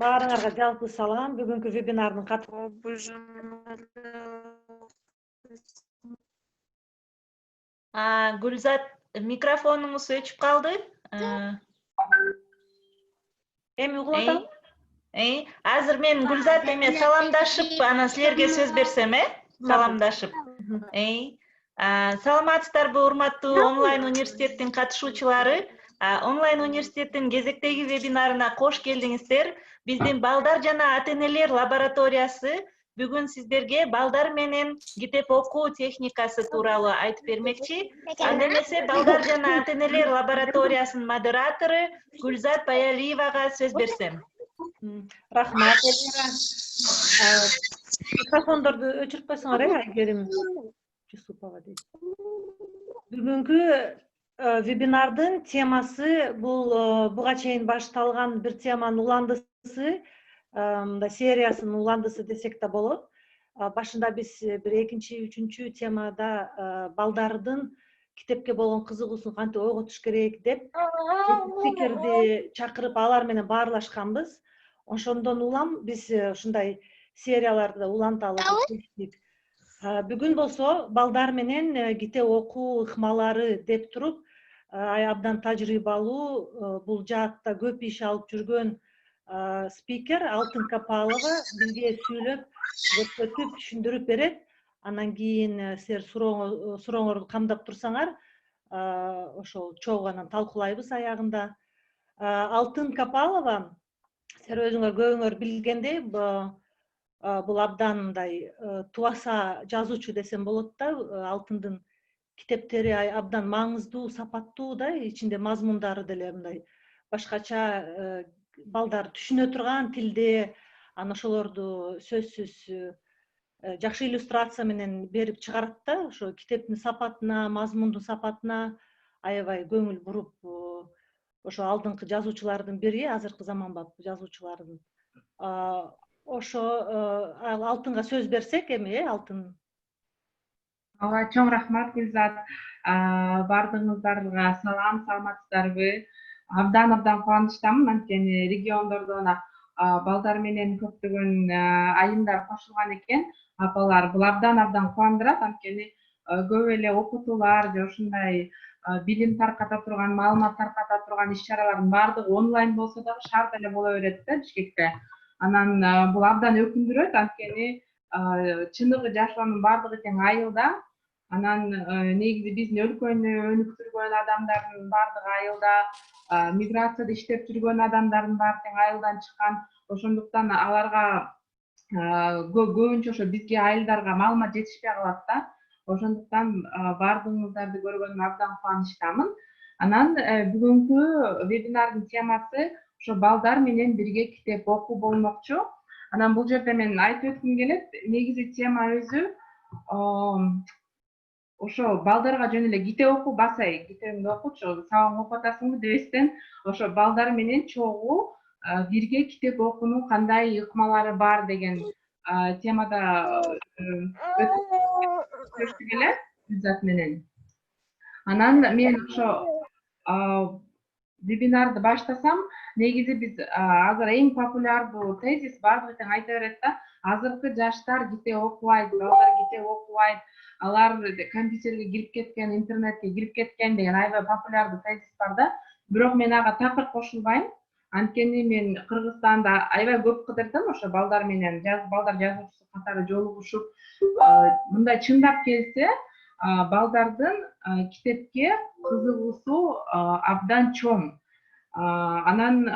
Баарыңарга жалпы салам. Бүгүнкү вебинардын Гүлзат, микрофонуңуз өчүп калды. Эми угуп атам. Азыр мен Гүлзат эме саламдашып, анан силерге сөз берсем, саламдашып. Саламатсыздарбы, урматтуу онлайн университеттин катышуучулары? Онлайн университеттин кезектеги вебинарына кош келдиңиздер. Биздин балдар жана ата-энелер лабораториясы бүгүн сиздерге балдар менен китеп окуу техникасы тууралуу айтып бермекчи. Анда эмесе балдар жана ата-энелер лабораториясынын модератору Гүлзат Баялиевага сөз берсем. Рахмат, Эльмира. Микрофондорду өчүрүп койсоңор, Айгерим Жусупова дейт. Бүгүнкү вебинардын темасы бул буга чейин башталган бир теманын уландысы, сериясынын уландысы десек да болот. Башында биз бир экинчи, үчүнчү темада балдардын китепке болгон кызыгуусун кантип ойготуш керек деп спикерди чакырып алар менен баарлашканбыз. Ошондон улам биз ушундай серияларды уланталы деп чечтик. Бүгүн болсо балдар менен китеп окуу ыкмалары деп туруп, абдан тажрыйбалуу, бул жаатта көп иш алып жүргөн спикер Алтын Капалова бизге сүйлөп, көрсөтүп, түшүндүрүп берет. Анан кийин силер сурооңорду камдап турсаңар, ошол чогуу анан талкуулайбыз аягында. Алтын Капалова, силер өзүңөр көбүңөр билгендей, бул абдан мындай тубаса жазуучу десем болот да. Алтындын китептери абдан маңыздуу, сапаттуу да, ичинде мазмундары деле мындай башкача, балдар түшүнө турган тилде, анан ошолорду сөзсүз жакшы иллюстрация менен берип чыгарат да. Ошо китептин сапатына, мазмундун сапатына аябай көңүл буруп, ошо алдыңкы жазуучулардын бири, азыркы заманбап жазуучулардын. Ошо Алтынга сөз берсек эми, Алтын. Ооба, чоң рахмат Гүлзат. Бардыгыңыздарга салам, саламатсыздарбы? Абдан кубанычтамын, анткени региондордон балдар менен көптөгөн айымдар кошулган экен. Апалар, бул абдан кубандырат, анткени көп эле окутуулар же ушундай билим тарката турган, маалымат тарката турган иш-чаралардын баардыгы онлайн болсо дагы шаарда эле боло берет да, Бишкекте. Анан бул абдан өкүндүрөт, анткени чыныгы жашоонун баардыгы тең айылда. Анан негизи биздин өлкөнү өнүктүргөн адамдардын баардыгы айылда, миграцияда иштеп жүргөн адамдардын баары тең айылдан чыккан. Ошондуктан аларга көбүнчө ошо бизге айылдарга маалымат жетишпей калат да. Ошондуктан бардыгыңыздарды көргөнүмө абдан кубанычтамын. Анан бүгүнкү вебинардын темасы ошо балдар менен бирге китеп окуу болмокчу. Анан бул жерде мен айтып өткүм келет, негизи тема өзү ошо балдарга жөн эле китеп окуу, басай китебиңди окучу, сабагыңды окуп атасыңбы дебестен, ошо балдар менен чогуу бирге китеп окуунун кандай ыкмалары бар деген темада сөзсүз эле Гүлзат менен. Анан мен ошо вебинарды баштасам, негизи биз азыр эң популярдуу тезис баардыгы тең айта берет да, азыркы жаштар китеп окубайт, балдар китеп окубайт, алар компьютерге кирип кеткен, интернетке кирип кеткен деген аябай популярдуу тезис бар да. Бирок мен ага такыр кошулбайм. Анткени мен Кыргызстанда аябай көп кыдырдым, ошо балдар менен балдар жазуучусу катары жолугушуп, мындай чындап келсе, балдардын китепке кызыгуусу абдан чоң. Анан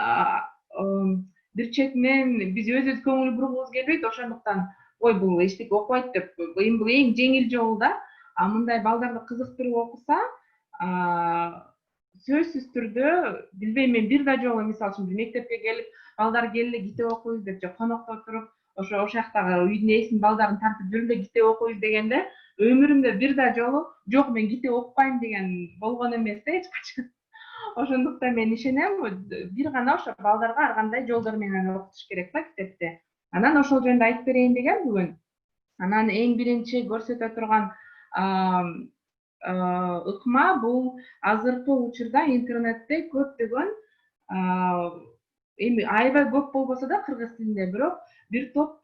бир четинен биз өзүбүз көңүл бургубуз келбейт, ошондуктан ой бул эчтеке окубайт деп, эми бул эң жеңил жол да. Мындай балдарды кызыктырып окуса, сөзсүз түрдө, билбейм, мен бир да жолу мисалы үчүн мектепке келип, балдар келе китеп окуйбуз деп же конокто туруп, ошо жактагы үйдүн ээсинин балдарын тартып жүрүн да китеп окуйбуз дегенде, өмүрүмдө бир да жолу жок мен китеп окубайм деген болгон эмес да эч качан. Ошондуктан мен ишенем, бир гана ошо балдарга ар кандай жолдор менен окутуш керек да китепти. Анан ошол жөнүндө айтып берейин деген бүгүн. Анан эң биринчи көрсөтө турган ыкма бул азыркы учурда интернетте көптөгөн эми аябай көп болбосо да кыргыз тилинде, бирок бир топ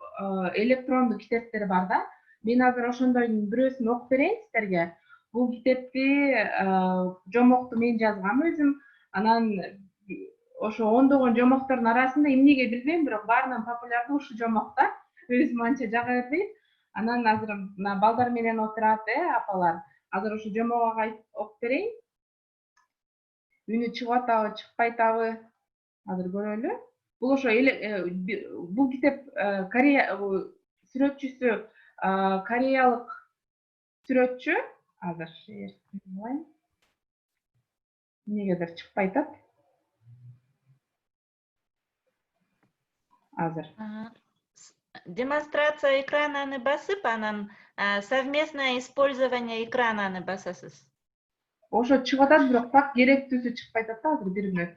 электрондуу китептер бар да. Мен азыр ошондойдун бирөөсүн окуп берейин сиздерге. Бул китепти жомокту мен жазгам өзүм. Анан ошо ондогон жомоктордун арасында эмнеге билбейм, бирок баарынан популярдуу ушул жомок да. Өзүм анча жага бербейм. Анан азыр мына балдар менен отурат, апалар. Азыр ошо жомогу окуп берейин. Үнү чыгып атабы, чыкпай атабы? Азыр көрөлү. Бул ошо бул китеп Корея сүрөтчүсү кореялык сүрөтчү. Азыр алайын. Эмнегедир чыкпай атат. Азыр. Демонстрация экрананы басып, анан совместное использование экрананы басасыз. Ошо чыгып атат, бирок так керектүүсү чыкпай атат да, азыр бир мүнөт.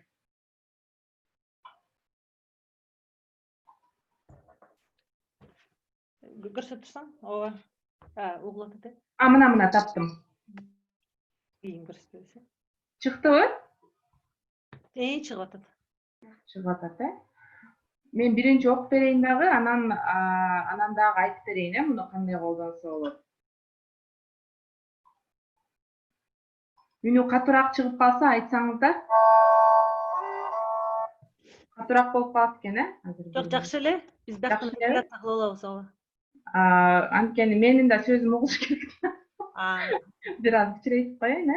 Көрсөтүп турсаң, ооба. Угулатат, Мына таптым. кийин көрсөтөбүз. Чыктыбы? Чыгып атат. Чыгып атат, Мен биринчи окуп берейин дагы, анан дагы айтып берейин, муну кандай колдонсо болот. Үнү катуураак чыгып калса айтсаңыздар. Катуураак болуп калат экен, Жок, жакшы эле. Биз бияктан операция кылып алабыз, ооба. Анткени менин да сөзүм угулуш керек. Бир аз кичирейтип коеюн,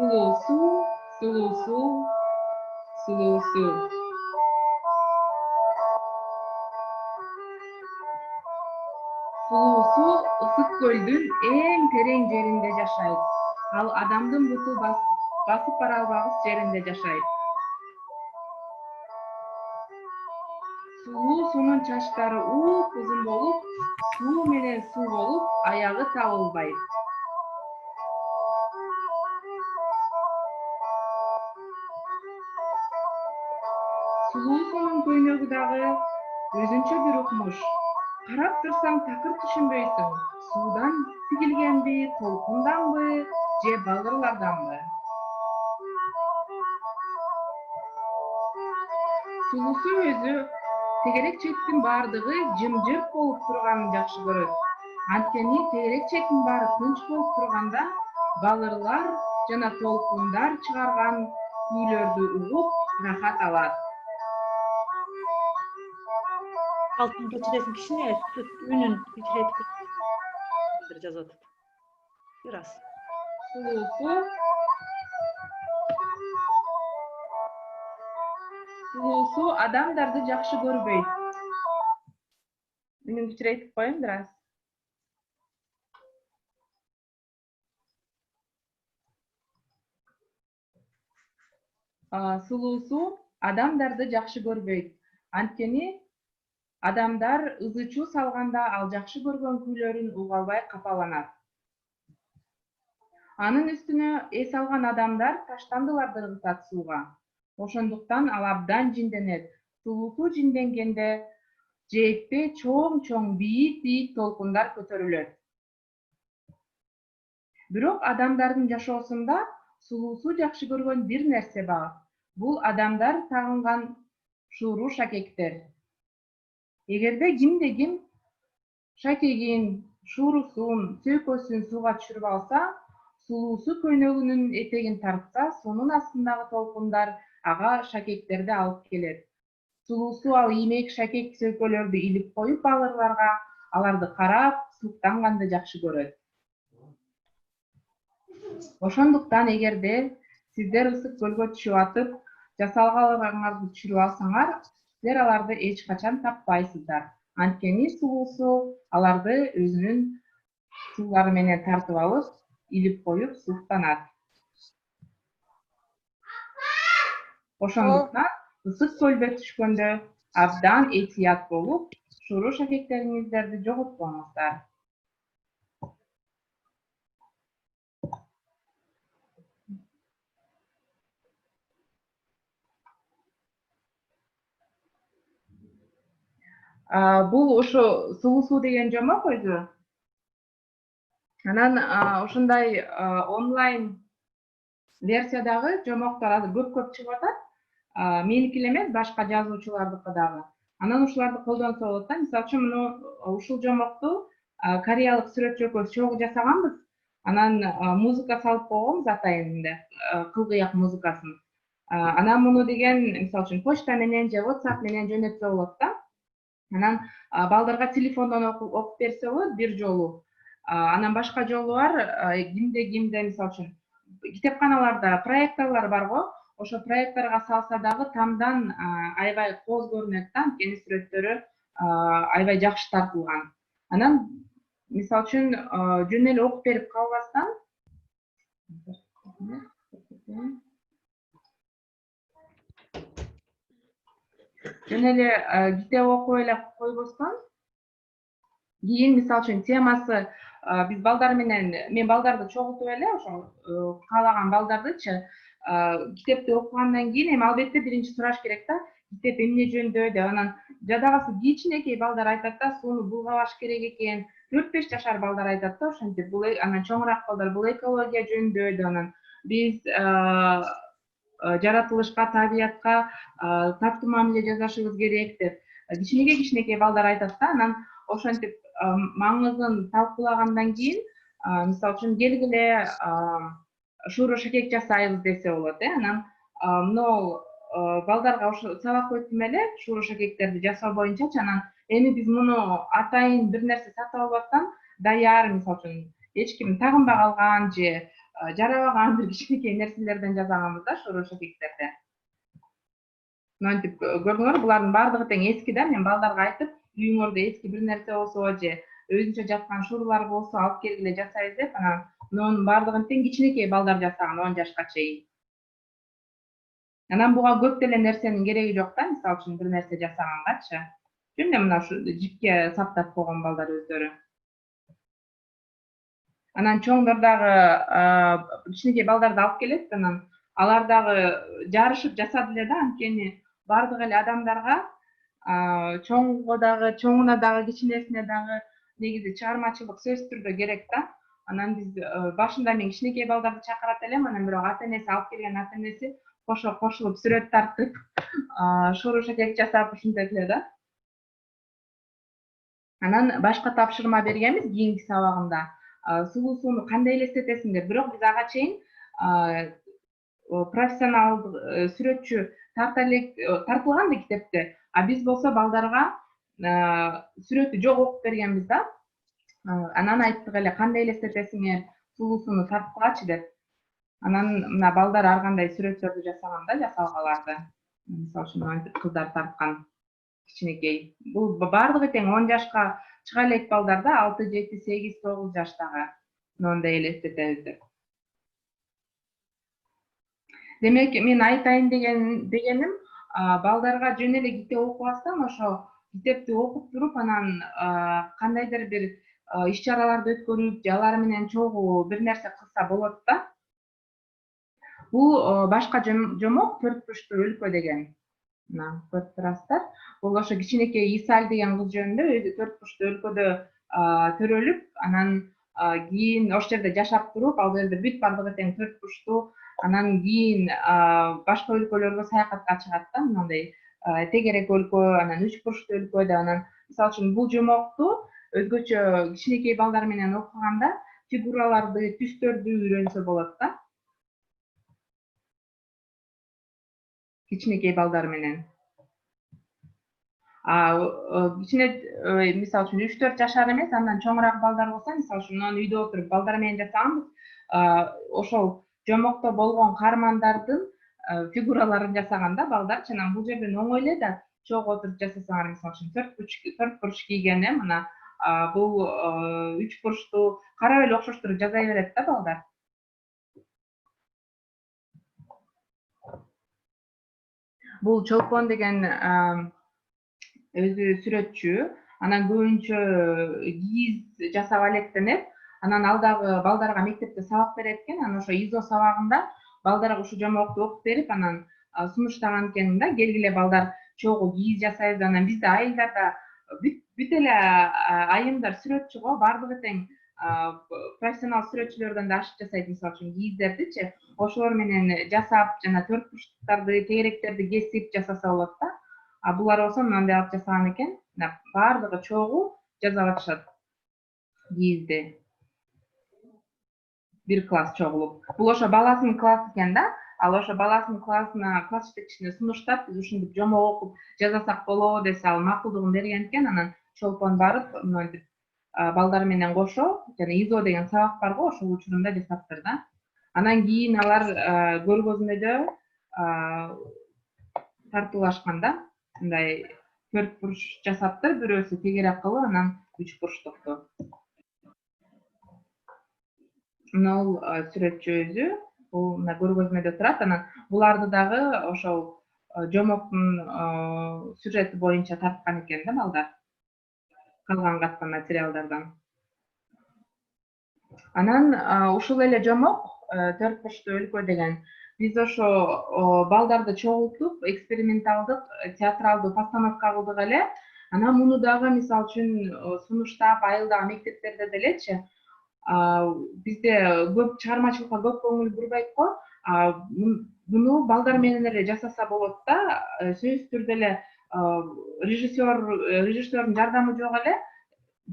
Сулуу суу, сулуу суу, сулуу суу. Сулуу суу ысык көлдүн эң терең жеринде жашайт. Ал адамдын буту басып бара албагыс жеринде жашайт. Сулуу суунун чачтары узун болуп, суу менен суу болуп, аягы табылбайт. Сулуу суунун көйнөгү дагы өзүнчө бир укмуш. Карап турсаң такыр түшүнбөйсүң. Суудан тигилгенби, толкунданбы, же балырларданбы? Сулуу суу өзү тегерек четтин баардыгы жымжырт болуп турганын жакшы көрөт. Анткени тегерек четтин баары тынч болуп турганда балырлар жана толкундар чыгарган күүлөрдү угуп рахат алат. Алтын көчүрөсүн кичине үнүн кичирейтип жазып атат. Бир аз. Сулуу суу адамдарды жакшы көрбөйт. Үнүн кичирейтип коеюн бир аз. Сулуу суу адамдарды жакшы көрбөйт. Анткени адамдар ызы чуу салганда ал жакшы көргөн күүлөрүн уга албай капаланат. Анын үстүнө эс алган адамдар таштандыларды ыргытат сууга. Ошондуктан ал абдан жинденет. Сулуу суу жинденгенде жээкте чоң бийик толкундар көтөрүлөт. Бирок адамдардын жашоосунда сулуу суу жакшы көргөн бир нерсе бар. Бул адамдар тагынган шууру шакектер. Эгерде кимде-ким шакегин, шуурусун, сөйкөсүн сууга түшүрүп алса, сулуу суу көйнөгүнүн этегин тартса, суунун астындагы толкундар ага шакектерди алып келет. Сулуу суу ал иймек шакек сөйкөлөрдү илип коюп балырларга, аларды карап, сууктанганды жакшы көрөт. Ошондуктан эгерде сиздер ысык көлгө түшүп атып, жасалгаларыңарды түшүрүп алсаңар, силер аларды эч качан таппайсыздар. Анткени сулуу суу аларды өзүнүн суулары менен тартып алып, илип коюп сууктанат. Ошондуктан ысык көлгө түшкөндө абдан этият болуп, шууру шакектериңиздерди жоготконуңуздар. Бул ошо сулуу суу деген жомок өзү Анан ушундай онлайн версиядагы жомоктор азыр көп чыгып атат. Меники эле эмес, башка жазуучулардыкы дагы. Анан ушуларды колдонсо болот да. Мисалы үчүн ушул жомокту кореялык сүрөтчү экөөбүз чогуу жасаганбыз. Анан музыка салып койгонбуз атайын эле, кылгыяк музыкасын. Анан муну деген мисалы үчүн почта менен же WhatsApp менен жөнөтсө болот да. Анан балдарга телефондон окуп берсе болот бир жолу. Анан башка жолу бар кимде мисалы үчүн китепканаларда проекторлор барго, ошо проекторго салса дагы тамдан аябай кооз көрүнөт да, анткени сүрөттөрү аябай жакшы тартылган. Анан мисалы үчүн жөн эле окуп берип калбастан жөн эле китеп окуп эле койбостон кийин мисалы үчүн темасы биз балдар менен мен балдарды чогултуп эле ошо каалаган балдардычы китепти окугандан кийин эми албетте биринчи сураш керек да, китеп эмне жөнүндө деп. Анан жадагасы кичинекей балдар айтат да, сууну булгабаш керек экен. 4-5 жашар балдар айтат да, ошентип. Бул анан чоңураак балдар бул экология жөнүндө деп. Анан биз жаратылышка, табиятка тартуу мамиле жасашыбыз керек деп кичинекей балдар айтат да. Анан ошентип маңызын талкуулагандан кийин мисалы үчүн келгиле шууру шакек жасайбыз десе болот. Анан мынау балдарга ошо сабак өттүм эле шууру шакектерди жасоо боюнчачы. Анан эми биз муну атайын бир нерсе сатып албастан даяр, мисалы үчүн эч ким тагынбай калган же жарабаган бир кичинекей нерселерден жасаганбыз да шууру шакектерди. Мынтип көрдүңөр, булардын баардыгы тең эски да. Мен балдарга айтып, үйүңөрдө эски бир нерсе болсо же өзүнчө жаткан шуурулар болсо алып келгиле жасайбыз деп, анан мунун баардыгын тең кичинекей балдар жасаган 10 жашка чейин. Анан буга көп деле нерсенин кереги жок да, мисалы үчүн бир нерсе жасагангачы. Жөн эле мына ушу жипке саптап койгон балдар өздөрү. Анан чоңдор дагы кичинекей балдарды алып келет, анан алар дагы жарышып жасады эле да, анткени баардык эле адамдарга чоңуна дагы кичинесине дагы негизи чыгармачылык сөзсүз түрдө керек да. Анан биз башында мен кичинекей балдарды чакырат элем, анан бирок ата энеси алып келген ата энеси кошулуп сүрөт тартып, шууру шакек жасап ушинтет эле да. Анан башка тапшырма бергенбиз кийинки сабагында. Сулуу сууну кандай элестетесиң деп, бирок биз ага чейин профессионалдык сүрөтчү тартылган да китепте, а биз болсо балдарга сүрөтү жок окуп бергенбиз да. Анан айттык эле кандай элестетесиңер сулуу сууну тарткылачы деп. Анан мына балдар ар кандай сүрөттөрдү жасаган да, жасалгаларды. Мисалы үчүн мынтип кыздар тарткан кичинекей. Бул баардыгы тең 10 жашка чыга элек балдар да, 6, 7, 8, 9 жаштагы. Мындай элестетебиз деп. Демек, мен айтайын дегеним, балдарга жөн эле китеп окубастан ошо китепти окуп туруп, анан кандайдыр бир иш-чараларды өткөрүп, же алар менен чогуу бир нерсе кылса болот да. Бул башка жомок 4 бурчтуу өлкө деген. Мына көрүп турасыздар. Бул ошо кичинекей Исаль деген кыз жөнүндө, өзү 4 бурчтуу өлкөдө төрөлүп, анан кийин ошол жерде жашап туруп, ал жерде бүт баардыгы тең 4 бурчтуу. Анан кийин башка өлкөлөргө саякатка чыгат да, мындай тегерек өлкө, анан 3 бурчтуу өлкө деп. Анан мисалы үчүн бул жомокту өзгөчө кичинекей балдар менен окуганда фигураларды, түстөрдү үйрөнсө болот да. Кичинекей балдар менен. Кичине мисалы үчүн 3-4 жашар эмес, андан чоңураак балдар болсо, мисалы үчүн мына үйдө отуруп балдар менен жасаганбыз. Ошол жомокто болгон каармандардын фигураларын жасаган да балдарчы. Анан бул жерден оңой эле да чогуу отуруп жасасаңар, мисалы үчүн 4 бурч кийген, мына бул 3 бурчтуу карап эле окшоштуруп жаза берет да балдар. Бул Чолпон деген өзү сүрөтчү, анан көбүнчө кийиз жасап алектенет. Анан ал дагы балдарга мектепте сабак берет экен. Анан ошо ИЗО сабагында балдарга ушу жомокту окуп берип, анан сунуштаган экен да. Келгиле балдар чогуу кийиз жасайбыз. Анан бизде айылдарда бүт эле айымдар сүрөтчү го, баардыгы тең профессионал сүрөтчүлөрдөн да ашык жасайт, мисалы үчүн кийиздердичи, ошолор менен жасап, жана төрт бурчтуктарды, тегеректерди кесип жасаса болот да. А булар болсо мындай алып жасаган экен, баардыгы чогуу жасап атышат кийизди. Бир класс чогулуп. Бул ошо баласынын классы экен да. Ал ошо баласынын классына, класс жетекчисине сунуштап, биз ушинтип жомок окуп жазасак болобу десе, ал макулдугун берген экен. Анан чолпон барып, мынтип балдар менен кошо, жана ИЗО деген сабак бар го, ошол учурунда жасаптыр да. Анан кийин алар көргөзмөдө тартуулашкан да. Мындай төрт буруш жасаптыр, бирөөсү тегерек кылып, анан үч бурчтукту. Нол сүрөтчү өзү бул мына көргөзмөдө турат. Анан буларды дагы ошол жомоктун сюжети боюнча тарткан экен да балдар. Калган катма материалдардан. Анан ушул эле жомок төрт бурчтуу өлкө деген биз ошо балдарды чогултуп, эксперименталдык театралдуу постановка кылдык эле. Анан муну дагы мисалы үчүн сунуштап, айылдагы мектептерде делечи, бизде көп чыгармачылыкка көп көңүл бурбайт го. Муну балдар менен эле жасаса болот да. Сөзсүз түрдө эле режиссердун жардамы жок эле.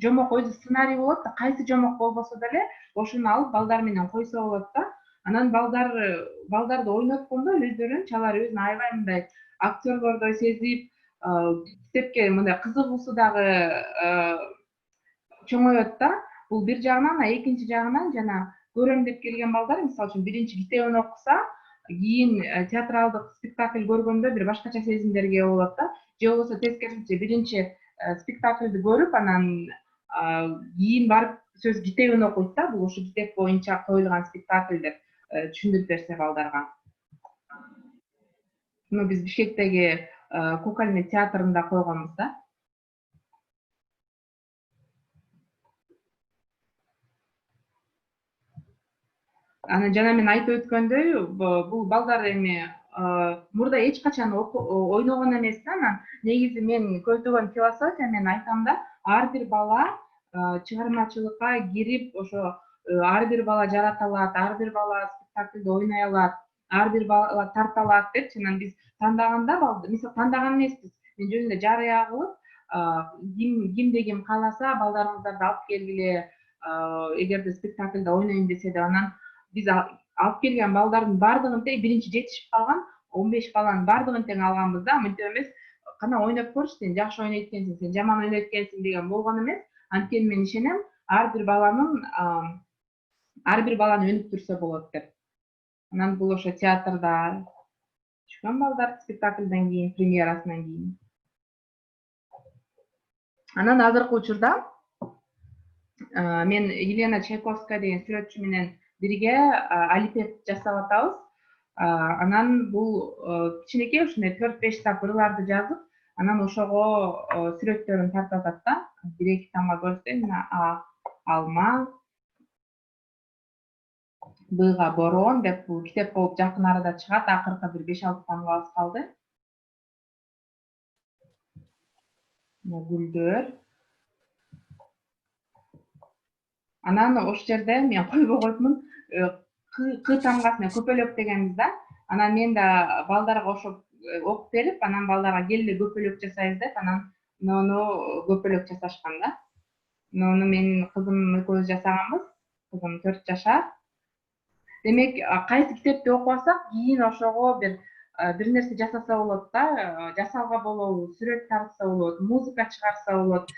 Жомок өзү сценарий болот да, кайсы жомок болбосо деле ошону алып балдар менен койсо болот да. Анан балдарды ойноткондо өздөрүн чалар өзүн аябай мындай актерлордой сезип, китепке мындай кызыгуусу дагы чоңоет да. Бул бир жагынан, а экинчи жагынан жана көрөм деп келген балдар, мисалы үчүн биринчи китебин окуса, кийин театралдык спектакль көргөндө бир башкача сезимдерге ээ болот да. Же болбосо тескерисинче биринчи спектакльди көрүп, анан кийин барып сөз китебин окуйт да. Бул ошо китеп боюнча коюлган спектакль деп түшүндүрүп берсе балдарга. Муну биз Бишкектеги кукольный театрында койгонбуз да. Анан жана мен айтып өткөндөй, бул балдар эми мурда эч качан ойногон эмес да. Анан негизи мен көздөгөн философия, мен айтам да, ар бир бала чыгармачылыкка кирип, ошо ар бир бала жарата алат, ар бир бала спектакльде ойной алат, ар бир бала тарта алат депчи. Анан биз тандаганда балды, мисалы тандаган эмеспиз. Мен жөн эле жарыя кылып, кимде ким кааласа балдарыңыздарды алып келгиле, эгерде спектакльде ойнойм десе деп. Анан биз алып келген балдардын баардыгын тең биринчи жетишип калган 15 баланын баардыгын тең алганбыз да. Мынтип эмес, кана ойноп көрчү, сен жакшы ойнойт экенсиң, сен жаман ойнойт экенсиң деген болгон эмес. Анткени мен ишенем, ар бир баланы өнүктүрсө жүрсө болот деп. Анан бул ошо театрда түшкөн балдар спектакльден кийин, премьерасынан кийин. Анан азыркы учурда мен Елена Чайковская деген сүрөтчү менен бирге алипет жасап атабыз. Анан бул кичинекей ушундай 4-5 тап ырларды жазып, анан ошого сүрөттөрүн тартып атат да. Бир-эки тамга көрсөтөйм. А алма, Б-га борон деп бул китеп болуп жакын арада чыгат. Акыркы бир 5-6 тамгабыз калды. Гүлдөр. Анан ошол жерде мен койбой койупмун. К тамгасына көпөлөк дегенбиз да. Анан мен да балдарга ошо окуп берип, анан балдарга келе көпөлөк жасайбыз деп, анан нону көпөлөк жасашкан да. Нону менин кызым экөөбүз жасаганбыз. Кызым 4 жашар. Демек, кайсы китепти окуп алсак, кийин ошого бир нерсе жасаса болот да, жасалга болобу, сүрөт тартса болот, музыка чыгарса болот.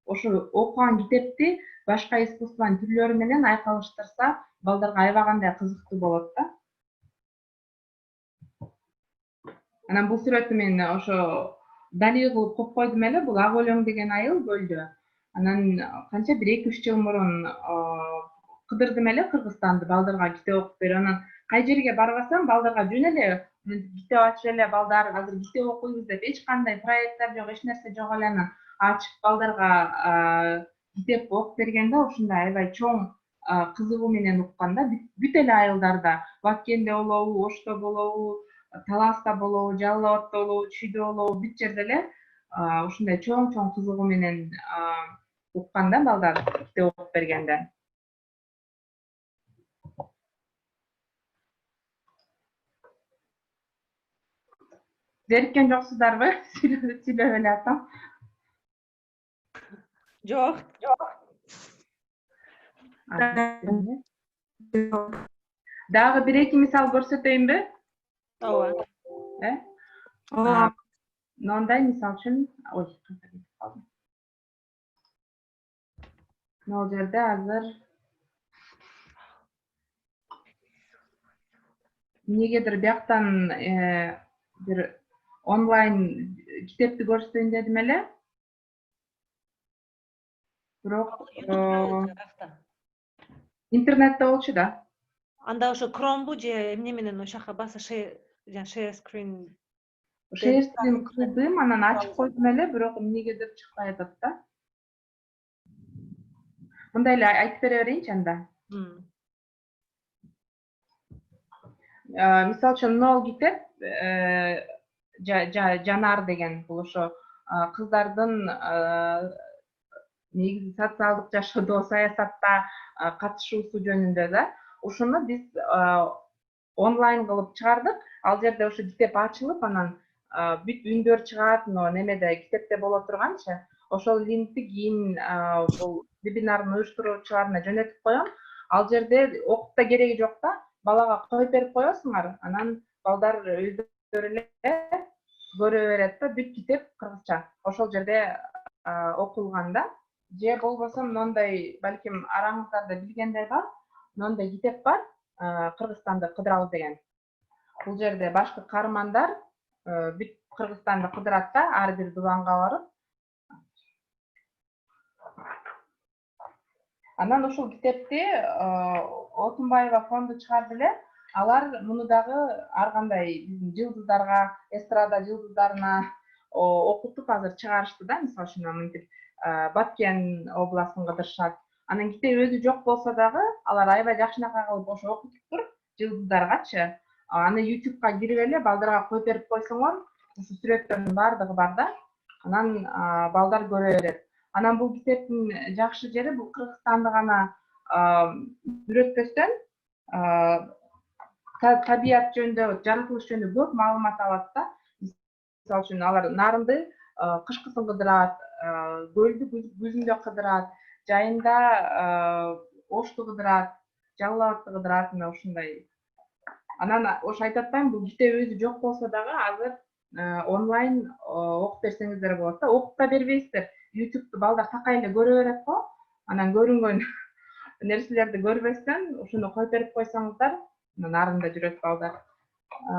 Ошо окуган китепти башка искусствонун түрлөрү менен айкалыштырса, балдарга аябай кандай кызыктуу болот да. Анан бул сүрөттү мен ошо далил кылып коюп койдум эле. Бул Ак өлөң деген айыл көлдө. Анан канча бир 2-3 жыл мурун кыдырдым эле Кыргызстанды балдарга китеп окуп берип. Анан кай жерге барбасам, балдарга жөн эле китеп ачып эле, балдар азыр китеп окуйбуз деп, эч кандай проекттер жок, эч нерсе жок эле. Анан ачып балдарга китеп окуп бергенде ушундай аябай чоң кызыгуу менен уккан да. Бүт эле айылдарда, Баткенде болобу, Ошто болобу, Таласта болобу, Жалал Абадта болобу, Чүйдө болобу, бүт жерде эле ушундай чоң кызыгуу менен укканда балдар китеп окуп бергенде. Зериккен жоксуздарбы? Сүйлөп эле атам. Жок. Дагы бир эки мисал көрсөтөйүнбү? Ооба. Мындай мисал үчүн, могул жерде азыр эмнегедир бияктан бир онлайн китепти көрсөтөйүн дедим эле. Бирок интернетте болчу да. Анда ошо Chrome'бу же эмне менен ошол жака баса share screen Share screen кылдым, анан ачып койдум эле, бирок эмнегедир чыкпай атат да. Мындай эле айтып бере берейинчи анда. Мисалы үчүн мынау китеп Жанар деген, бул ошо кыздардын негизи социалдык жашоодо, саясатта катышуусу жөнүндө да. Ушуну биз онлайн кылып чыгардык. Ал жерде ошо китеп ачылып, анан бүт үндөр чыгат, немеде китепте боло турганчы. Ошол линкти кийин бул вебинардын уюштуруучуларына жөнөтүп коем. Ал жерде окуп да кереги жок да, балага коюп берип коесуңар, анан балдар өздөрү эле көрө берет да, бүт китеп кыргызча. Ошол жерде окулган да. Же болбосо мындай, балким араңыздарда билгендер бар, мындай китеп бар, Кыргызстанды кыдыралы деген. Бул жерде башкы каармандар бүт Кыргызстанды кыдырат да, ар бир дубанга барып. Анан ушул китепти Отунбаева фонду чыгарды эле. Алар муну дагы ар кандай биздин жылдыздарга, эстрада жылдыздарына окутуп азыр чыгарышты да, мисалы үчүн мынтип Баткен областын кыдырышат. Анан китеп өзү жок болсо дагы, алар аябай жакшынакай кылып ошо окутуптур жылдыздаргачы. Аны YouTube'га кирип эле балдарга коюп берип койсоңор, ушу сүрөттөрдүн баардыгы бар да. Анан балдар көрө берет. Анан бул китептин жакшы жери, бул Кыргызстанды гана үйрөтпөстөн табият жөнүндө, жаратылыш жөнүндө көп маалымат алат да. Мисалы үчүн алар нарынды кышкысын кыдырат, көлдү күзүндө кыдырат, жайында ошту кыдырат, жалал абадты кыдырат, мына ушундай. Анан ошо айтып атпаймынбы, бул китеп өзү жок болсо дагы азыр онлайн окуп берсеңиздер болот да. Окуп да бербейсиздер. YouTube'ду балдар такай эле көрө берет го. Анан көрүнгөн нерселерди көрбөстөн ушуну коюп берип койсоңуздар, нарында жүрөт балдар.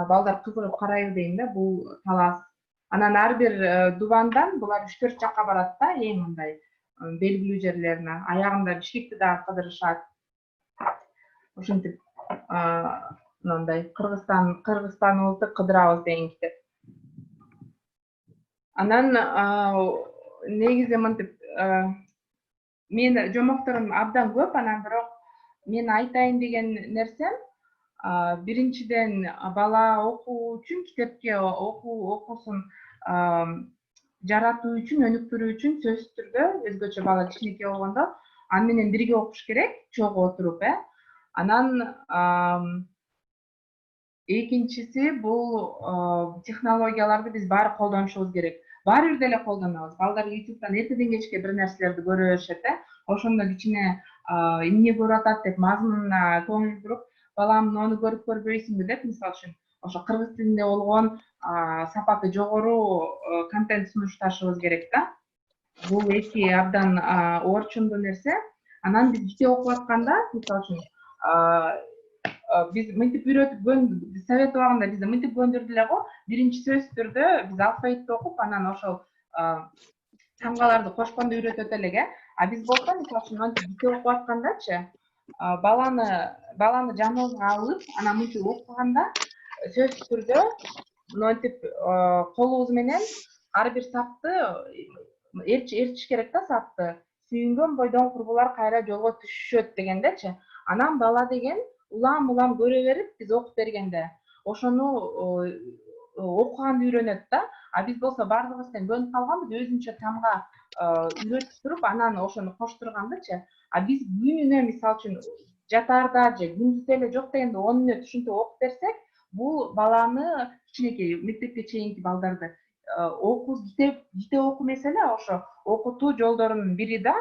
Балдар кызыгып карайбы дейм да, бул талас. Анан ар бир дубандан булар 3-4 жакка барат да, эң мындай белгилүү жерлерине. Аягында Бишкекти дагы кыдырышат. Ушинтип мындай Кыргызстаныбызды кыдырабыз деген китеп. Анан негизи мынтип мен жомокторум абдан көп, анан бирок мен айтайын деген нерсем, биринчиден бала окуу үчүн, китепке окуусун жаратуу үчүн, өнүктүрүү үчүн сөзсүз түрдө өзгөчө бала кичинекей болгондо аны менен бирге окуш керек, чогуу отуруп, Анан экинчиси бул технологияларды биз баары колдонушубуз керек. Баары бир деле колдонобуз. Балдар YouTube'дан эртеден кечке бир нерселерди көрө беришет, Ошондо кичине эмне көрүп атат деп мазмунуна көңүл буруп, балам муну көрүп көрбөйсүңбү деп, мисалы үчүн ошо кыргыз тилинде болгон сапаты жогору контент сунушташыбыз керек да. Бул эки абдан орчундуу нерсе. Анан биз китеп окуп атканда, мисалы үчүн биз мынтип үйрөтүп, совет убагында бизди мынтип көндүрдү эле го. Биринчи сөзсүз түрдө биз алфавитти окуп, анан ошол тамгаларды кошконду үйрөтөт элек, А биз болсо, мисалы үчүн мынтип китеп окуп аткандачы, баланы жаныбызга алып, анан мынтип окуганда сөзсүз түрдө мынтип колубуз менен ар бир сапты ээрчиш керек да, сапты. Сүйүнгөн бойдон курбулар кайра жолго түшүшөт дегендечи. Анан бала деген улам көрө берип, биз окуп бергенде ошону окуганды үйрөнөт да. А биз болсо баардыгыбыздан көнүп калганбыз, өзүнчө тамга үйрөтүп туруп, анан ошону коштургандычы. А биз күнүнө мисалы үчүн жатаарда же күндүз эле жок дегенде 10 мүнөт ушинтип окуп берсек, бул баланы кичинекей мектепке чейинки балдарды китеп окуу меселе ошо окутуу жолдорунун бири да.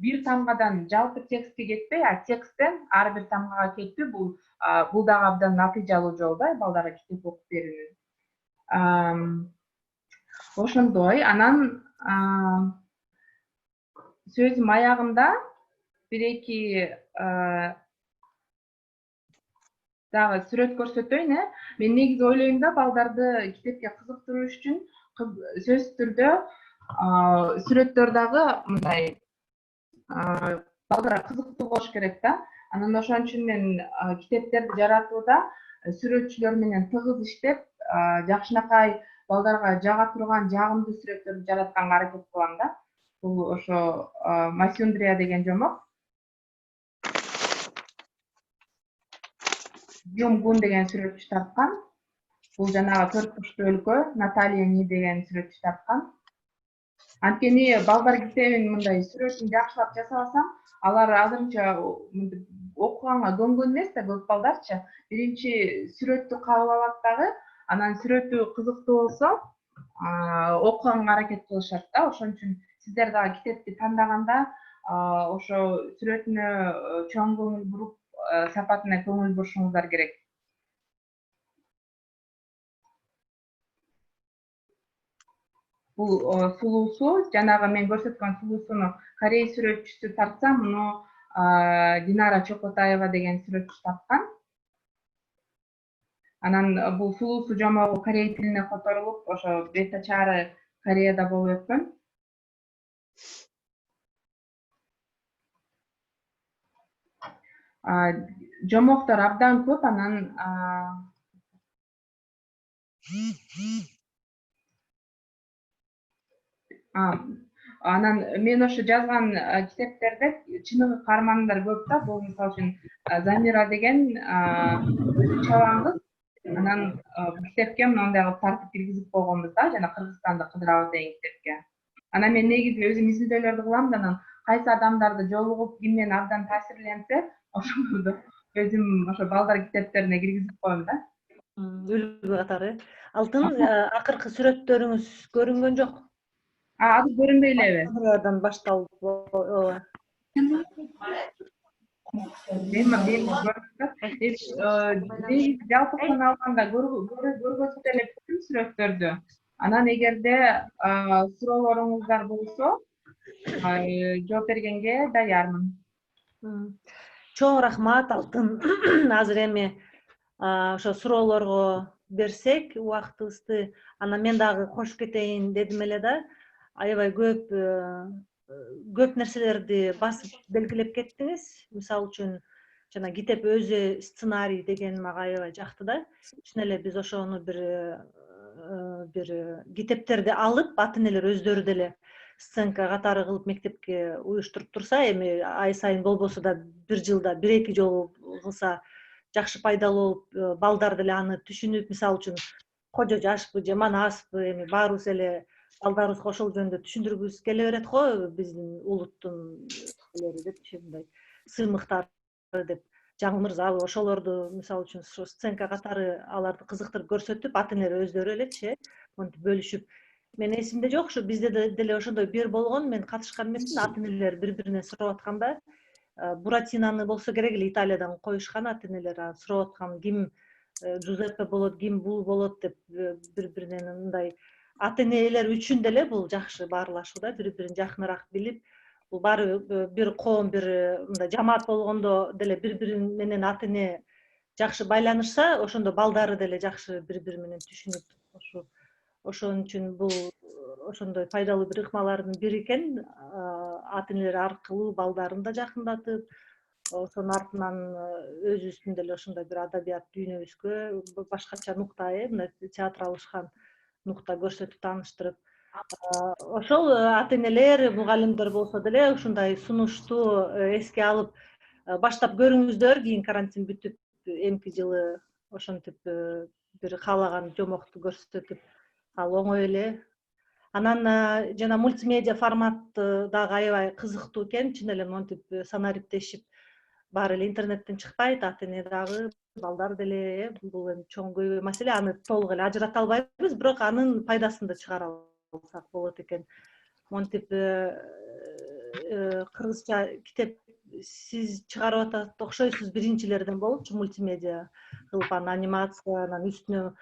Бир тамгадан жалпы текстке кетпей, а тексттен ар бир тамгага кетүү бул дагы абдан натыйжалуу жол да балдарга китеп окуп берүүнүн. Ошондой. Анан сөзүм аягында бир эки дагы сүрөт көрсөтөйүн. Мен негизи ойлойм да, балдарды китепке кызыктыруу үчүн сөзсүз түрдө сүрөттөр дагы мындай балдарга кызыктуу болуш керек да. Анан ошон үчүн мен китептерди жаратууда сүрөтчүлөр менен тыгыз иштеп, жакшынакай балдарга жага турган жагымдуу сүрөттөрдү жаратканга аракет кылам да. Бул ошо Масюндрия деген жомок. Гюмгун деген сүрөтчү тарткан. Бул жанагы 4 буштуу өлкө, Наталья Ни деген сүрөтчү тарткан. Анткени балдар китебин мындай сүрөтүн жакшылап жасабасам, алар азырынча окуганга көнгөн эмес да, көп балдарчы. Биринчи сүрөттү кабыл алат дагы, анан сүрөтү кызыктуу болсо, окуганга аракет кылышат да. Ошон үчүн сиздер дагы китепти тандаганда ошо сүрөтүнө чоң көңүл буруп, сапатына көңүл бурушуңуздар керек. Бул сулуусу, жанагы мен көрсөткөн сулуусуну Корей сүрөтчүсү тартса, муну Динара Чокотаева деген сүрөтчү тарткан. Анан бул сулуусу жомогу корей тилине которулуп, ошо бета чаары Кореяда болуп өткөн. Жомоктор абдан көп, анан мен ошо жазган китептерде чыныгы каармандар көп да. Бул мисалы үчүн Замира деген чабан кыз. Анан китепке мындай кылып тартып киргизип койгонбуз да, жана Кыргызстанды кыдырабыз деген китепке. Анан мен негизи өзүм изилдөөлөрдү кылам да, анан кайсы адамдарды жолугуп, кимден абдан таасирленсе, ошолорду өзүм ошо балдар китептерине киргизип коем да. Үлгү катары. Алтын, акыркы сүрөттөрүңүз көрүнгөн жок? Азыр көрүнбөй элеби? Бурадан башталып, жалпысын алганда көргөзүп эле көрдүм сүрөттөрдү. Анан эгерде суроолоруңуздар болсо, жооп бергенге даярмын. Чоң рахмат, Алтын. Азыр эми ошо суроолорго берсек убактыбызды, анан мен дагы кош кетейин дедим эле да. Аябай көп нерселерди басып белгилеп кеттиңиз. Мисалы үчүн жана китеп өзү сценарий деген мага аябай жакты да. Чын эле биз ошону бир китептерди алып, ата энелер өздөрү деле сценка катары кылып мектепке уюштуруп турса, эми ай сайын болбосо да бир жылда 1-2 жолу кылса жакшы пайдалуу болуп, балдар деле аны түшүнүп, мисалы үчүн кожо жашпы же манаспы, эми баарыбыз эле балдарыбызга ошол жөнүндө түшүндүргүбүз келе берет го, биздин улуттун деп мындай сыймыктары деп, жаңы мырзабы, ошолорду мисалы үчүн сценка катары аларды кызыктырып көрсөтүп, ата энелер өздөрү элечи монтип бөлүшүп. Мен эсимде жок, ушу бизде деле ошондой бир болгон, мен катышкан эмесмин, ата энелер бири-биринен сурап атканда, Буратинаны болсо керек эле Италиядан коюшкан ата энелер, сурап аткан ким Джузеппе болот, ким бул болот деп бири-биринен мындай ата энелер үчүн деле бул жакшы баарлашуу да, бири-бирин жакыныраак билип, бул баары бир коом, бир мындай жамаат болгондо деле бири-бири менен ата эне жакшы байланышса, ошондо балдары деле жакшы бири-бири менен түшүнүп, ошон үчүн бул ошондой пайдалуу бир ыкмалардын бири экен. Ата энелер аркылуу балдарын да жакындатып, ошонун артынан өзүбүздүн деле ошондой бир адабият дүйнөбүзгө башкача нукта, мындай театралышкан нукта көрсөтүп тааныштырып, ошол ата энелер, мугалимдер болсо деле ушундай сунушту эске алып баштап көрүңүздөр. Кийин карантин бүтүп, эмки жылы ошентип бир каалаган жомокту көрсөтүп, ал оңой эле. Анан жана мультимедиа форматы дагы аябай кызыктуу экен, чын эле монтип санариптешип баары эле интернеттен чыкпайт, ата эне дагы, балдар деле, бул эми чоң көйгөй маселе, аны толук эле ажырата албайбыз, бирок анын пайдасын да чыгара алсак болот экен. Монтип кыргызча китеп сиз чыгарып атат окшойсуз, биринчилерден болупчу мультимедиа кылып, анан анимация, анан үстүнө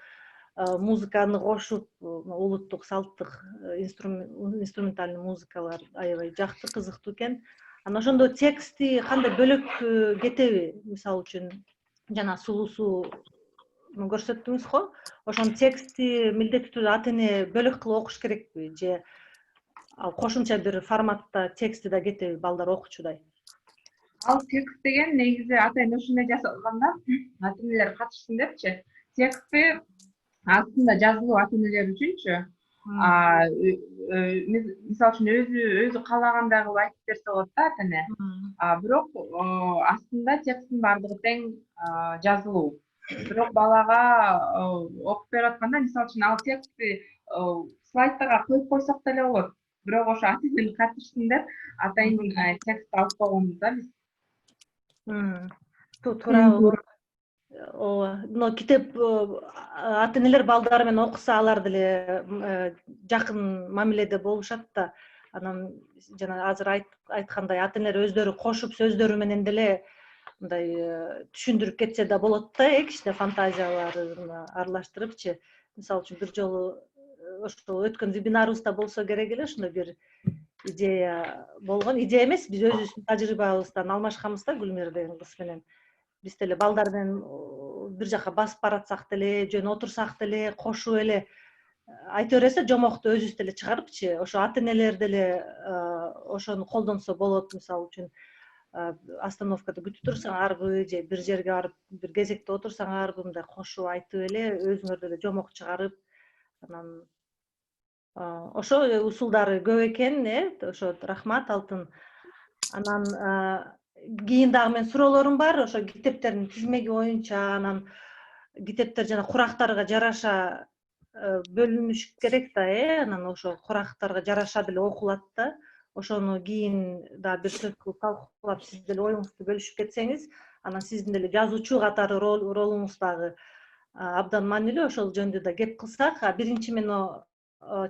музыканы кошуп, улуттук салттык инструментальный музыкалар аябай жакты, кызыктуу экен. Анан ошондо тексти кандай бөлөк кетеби? Мисалы үчүн жана сулуусу көрсөттүңүз го, ошонун тексти милдеттүү түрдө ата эне бөлөк кылып окуш керекпи, же ал кошумча бир форматта тексти да кетеби балдар окучудай? Ал текст деген негизи ата эне ушундай жасалган да, ата энелер катышсын депчи. Тексти астында жазылуу ата энелер үчүнчү. Мисалы үчүн өзү каалагандай кылып айтып берсе болот да ата эне. Бирок астында тексттин баардыгы тең жазылуу. Бирок балага окуп берип атканда, мисалы үчүн ал текстти слайдтарга коюп койсок деле болот. Бирок ошо ата эне катышсын деп атайын текст алып койгонбуз да биз. Туура. Ооба, но китеп ата энелер балдары менен окуса, алар деле жакын мамиледе болушат да. Анан жана азыр айткандай, ата энелер өздөрү кошуп сөздөрү менен деле мындай түшүндүрүп кетсе да болот да, кичине фантазияларын аралаштырыпчы. Мисалы үчүн бир жолу ошол өткөн вебинарыбызда болсо керек эле, ошондой бир идея болгон. Идея эмес, биз өзүбүздүн тажрыйбабыздан алмашканбыз да Гүлмира деген кыз менен. Биз деле балдар менен бир жака басып баратсак деле, жөн отурсак деле, кошуп эле айта берсе жомокту өзүбүз деле чыгарыпчы. Ошо ата энелер деле ошону колдонсо болот. Мисалы үчүн остановкада күтүп турсаңарбы, же бир жерге барып бир кезекте отурсаңарбы, мындай кошуп айтып эле өзүңөр деле жомок чыгарып, анан ошо усулдары көп экен, ошо рахмат Алтын. Анан кийин дагы менин суроолорум бар, ошо китептердин тизмеги боюнча, анан китептер жана курактарга жараша бөлүнүш керек да, анан ошо курактарга жараша деле окулат да. Ошону кийин дагы бир сөз кылып талкуулап, сиз деле оюңузду бөлүшүп кетсеңиз, анан сиздин деле жазуучу катары ролуңуз дагы абдан маанилүү, ошол жөнүндө да кеп кылсак. Биринчи мен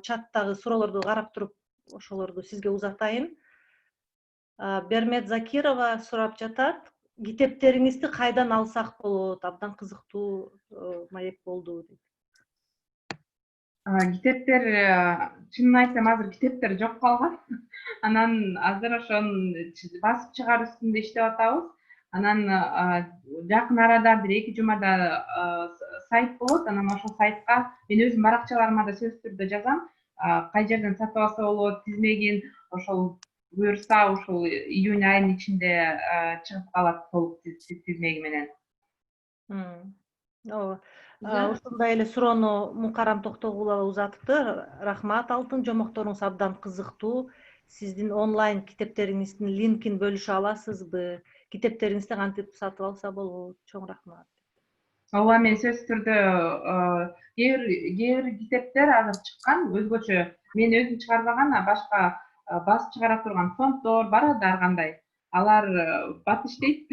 чаттагы суроолорду карап туруп, ошолорду сизге узатайын. Бермет Закирова сурап жатат: китептериңизди кайдан алсак болот? Абдан кызыктуу маек болду дейт. Китептер, чынын айтсам, азыр китептер жок калган. Анан азыр ошону басып чыгаруу үстүндө иштеп атабыз. Анан жакын арада бир 2 жумада сайт болот. Анан ошол сайтка мен өзүм баракчаларыма да сөзсүз түрдө жазам. Кай жерден сатып алса болот, тизмегин ошол буюрса ушул июнь айынын ичинде чыгып калат толук тизмеги менен. Ооба. Ушундай эле суроону Мукарам Токтогулова узатыпты. Рахмат Алтын, жомокторуңуз абдан кызыктуу. Сиздин онлайн китептериңиздин линкин бөлүшө аласызбы? Китептериңизди кантип сатып алса болот? Чоң рахмат. Ооба, мен сөзсүз түрдө кээ бир китептер азыр чыккан, өзгөчө мен өзүм чыгарбаган, башка басып чыгара турган фонддор бар да ар кандай. Алар бат иштейт.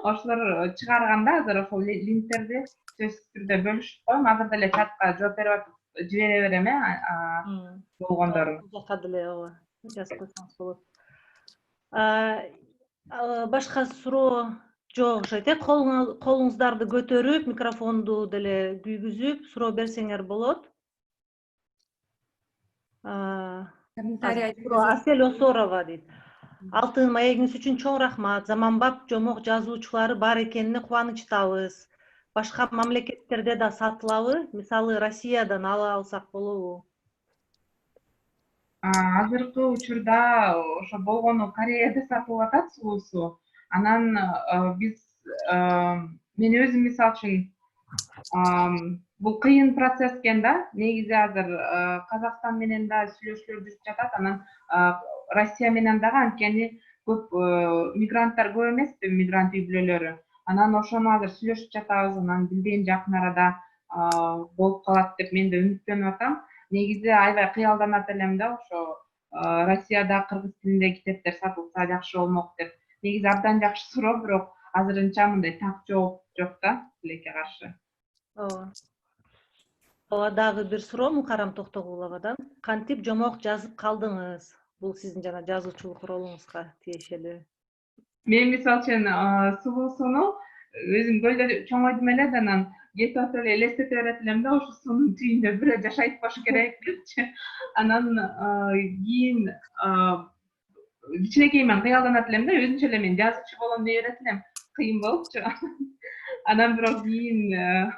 Ошолор чыгарганда азыр ошол линктерди сөзсүз түрдө бөлүшүп коем. Азыр деле чатка жооп берип жибере берем, болгондорун. Бул жака деле ооба жазып койсоңуз болот. Башка суроо жок окшойт. Колуңуздарды көтөрүп, микрофонду деле күйгүзүп суроо берсеңер болот. Асель Осорова дейт: Алтын, маегиңиз үчүн чоң рахмат. Заманбап жомок жазуучулары бар экенине кубанычтабыз. Башка мамлекеттерде да сатылабы? Мисалы, Россиядан ала алсак болобу? Азыркы учурда ошо болгону Кореяда сатылып атат сулуусу. Анан биз мен өзүм мисалы үчүн бул кыйын процесс экен да. Негизи азыр Казакстан менен да сүйлөшүүлөр жүрүп жатат. Анан Россия менен дагы анткени көп мигранттар көп эмеспи, мигрант үй бүлөлөрү. Анан ошону азыр сүйлөшүп жатабыз. Анан билбейм, жакын арада болуп калат деп мен да үмүттөнүп атам. Негизи аябай кыялданат элем да ошо Россияда кыргыз тилинде китептер сатылса жакшы болмок деп. Негизи абдан жакшы суроо, бирок азырынча мындай так жооп жок да тилекке каршы. Ооба. Ооба, дагы бир суроо Мукарам Токтогуловадан. Кантип жомок жазып калдыңыз? Бул сиздин жана жазуучулук ролуңузга тиешелүү. Мен мисалы үчүн сулуусуну өзүм көлдө чоңойдум эле да анан кетип атып эле элестете берет элем да ошо суунун түбүндө бирөө жашайт болуш керек депчи. Анан кийин кичинекейимен кыялданат элем да, өзүнчө эле мен жазуучу болом дей берет элем. Кыйын болупчу. Анан бирок кийин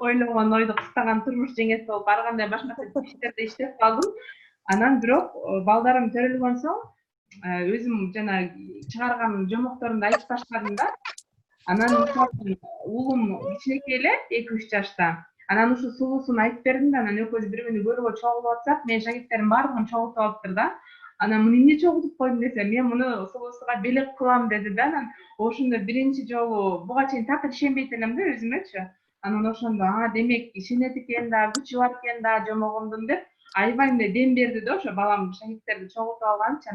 ойлогон ойду кыстаган турмуш жеңет болуп ар кандай башкача иштерде иштеп калдым. Анан бирок балдарым төрөлгөн соң өзүм жана чыгарган жомокторумду айтып баштадым да. Анан уулум кичинекей эле 2-3 жашта. Анан ушу сулуусун айтып бердим да, анан экөөбүз бири бирини көрүүгө чогулуп атсак, менин шагирттерим баардыгын чогултуп алыптыр да. Анан муну эмне чогултуп койдуң десем, мен муну сулуусуга белек кылам деди да. Анан ошондо биринчи жолу буга чейин так ишенбейт элем да өзүмөчү. Анан ошондо демек ишенет экен да, күчү бар экен да жомогумдун деп аябай мындай дем берди да ошо балам шагирттерди чогултуп алганчы.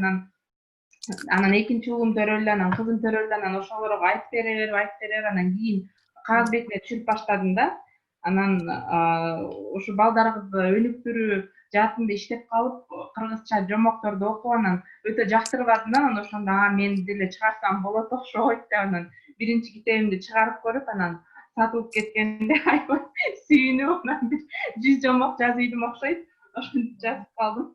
Анан экинчи уулум төрөлдү, анан кызым төрөлдү, анан ошолорго айтып берип, анан кийин кагаз бетине түшүрүп баштадым да. Анан ушу балдарыбызды өнүктүрүү жаатында иштеп калып, кыргызча жомокторду окуп, анан өтө жактырып атым да. Анан ошондо мен деле чыгарсам болот окшойт деп, анан биринчи китебимди чыгарып көрүп, анан сатылып кеткенде аябай сүйүнүп, анан 100 жомок жазып ийдим окшойт. Ошентип жазып калдым.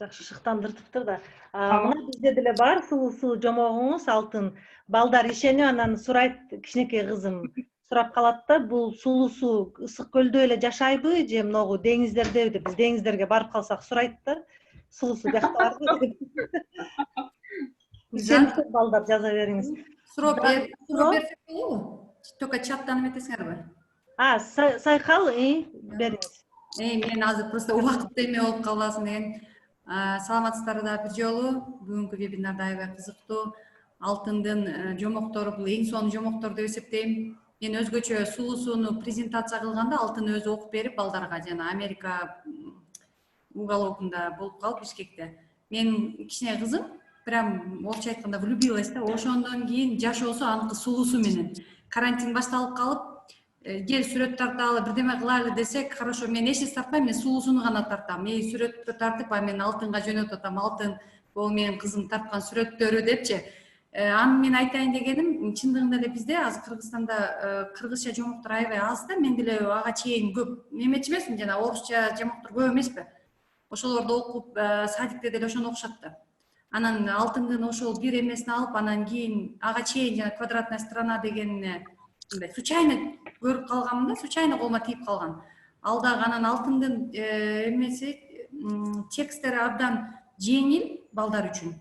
Жакшы шыктандыртыптыр да. Мына бизде деле бар сулуусу жомогуңуз Алтын. Балдар ишенип анан сурайт, кичинекей кызым сурап калат да, бул сулуусу ысык көлдө эле жашайбы же могу деңиздердеби деп. Биз деңиздерге барып калсак сурайт да. Сулуусу жакта барбы деп. Ишенип балдар жаза бериңиз. Суроо берсек болобу? Только чаттан эметесиңерби? Сайкал, бериңиз. Мен азыр просто убакытты эме болуп калбасын деген. Саламатсыздарбы да бир жолу. Бүгүнкү вебинарда аябай кызыктуу. Алтындын жомоктору бул эң сонун жомоктор деп эсептейм. Мен өзгөчө сулуусуну презентация кылганда Алтын өзү окуп берип балдарга, жана Америка угологунда болуп калып Бишкекте. Мен кичине кызым прям орусча айтканда влюбилась да. Ошондон кийин жашоосу аныкы сулуусу менен. Карантин башталып калып, кел сүрөт тарталы, бирдеме кылайлы десек, хорошо, мен эч нерсе тартпайм, мен сулуусуну гана тартам. Сүрөттү тартып, мен Алтынга жөнөтүп атам. Алтын, бул менин кызым тарткан сүрөттөрү депчи. Аны мен айтайын дегеним, чындыгында эле бизде азыр Кыргызстанда кыргызча жомоктор аябай аз да. Мен деле ага чейин көп эмечи эмесмин, жана орусча жомоктор көп эмеспи. Ошолорду окуп, садикте деле ошону окушат да. Анан Алтындын ошол бир эмесин алып, анан кийин ага чейин жана квадратная страна дегенне мындай случайно көрүп калганмын да, случайно колума тийип калган. Ал дагы анан Алтындын эмеси, тексттери абдан жеңил балдар үчүн.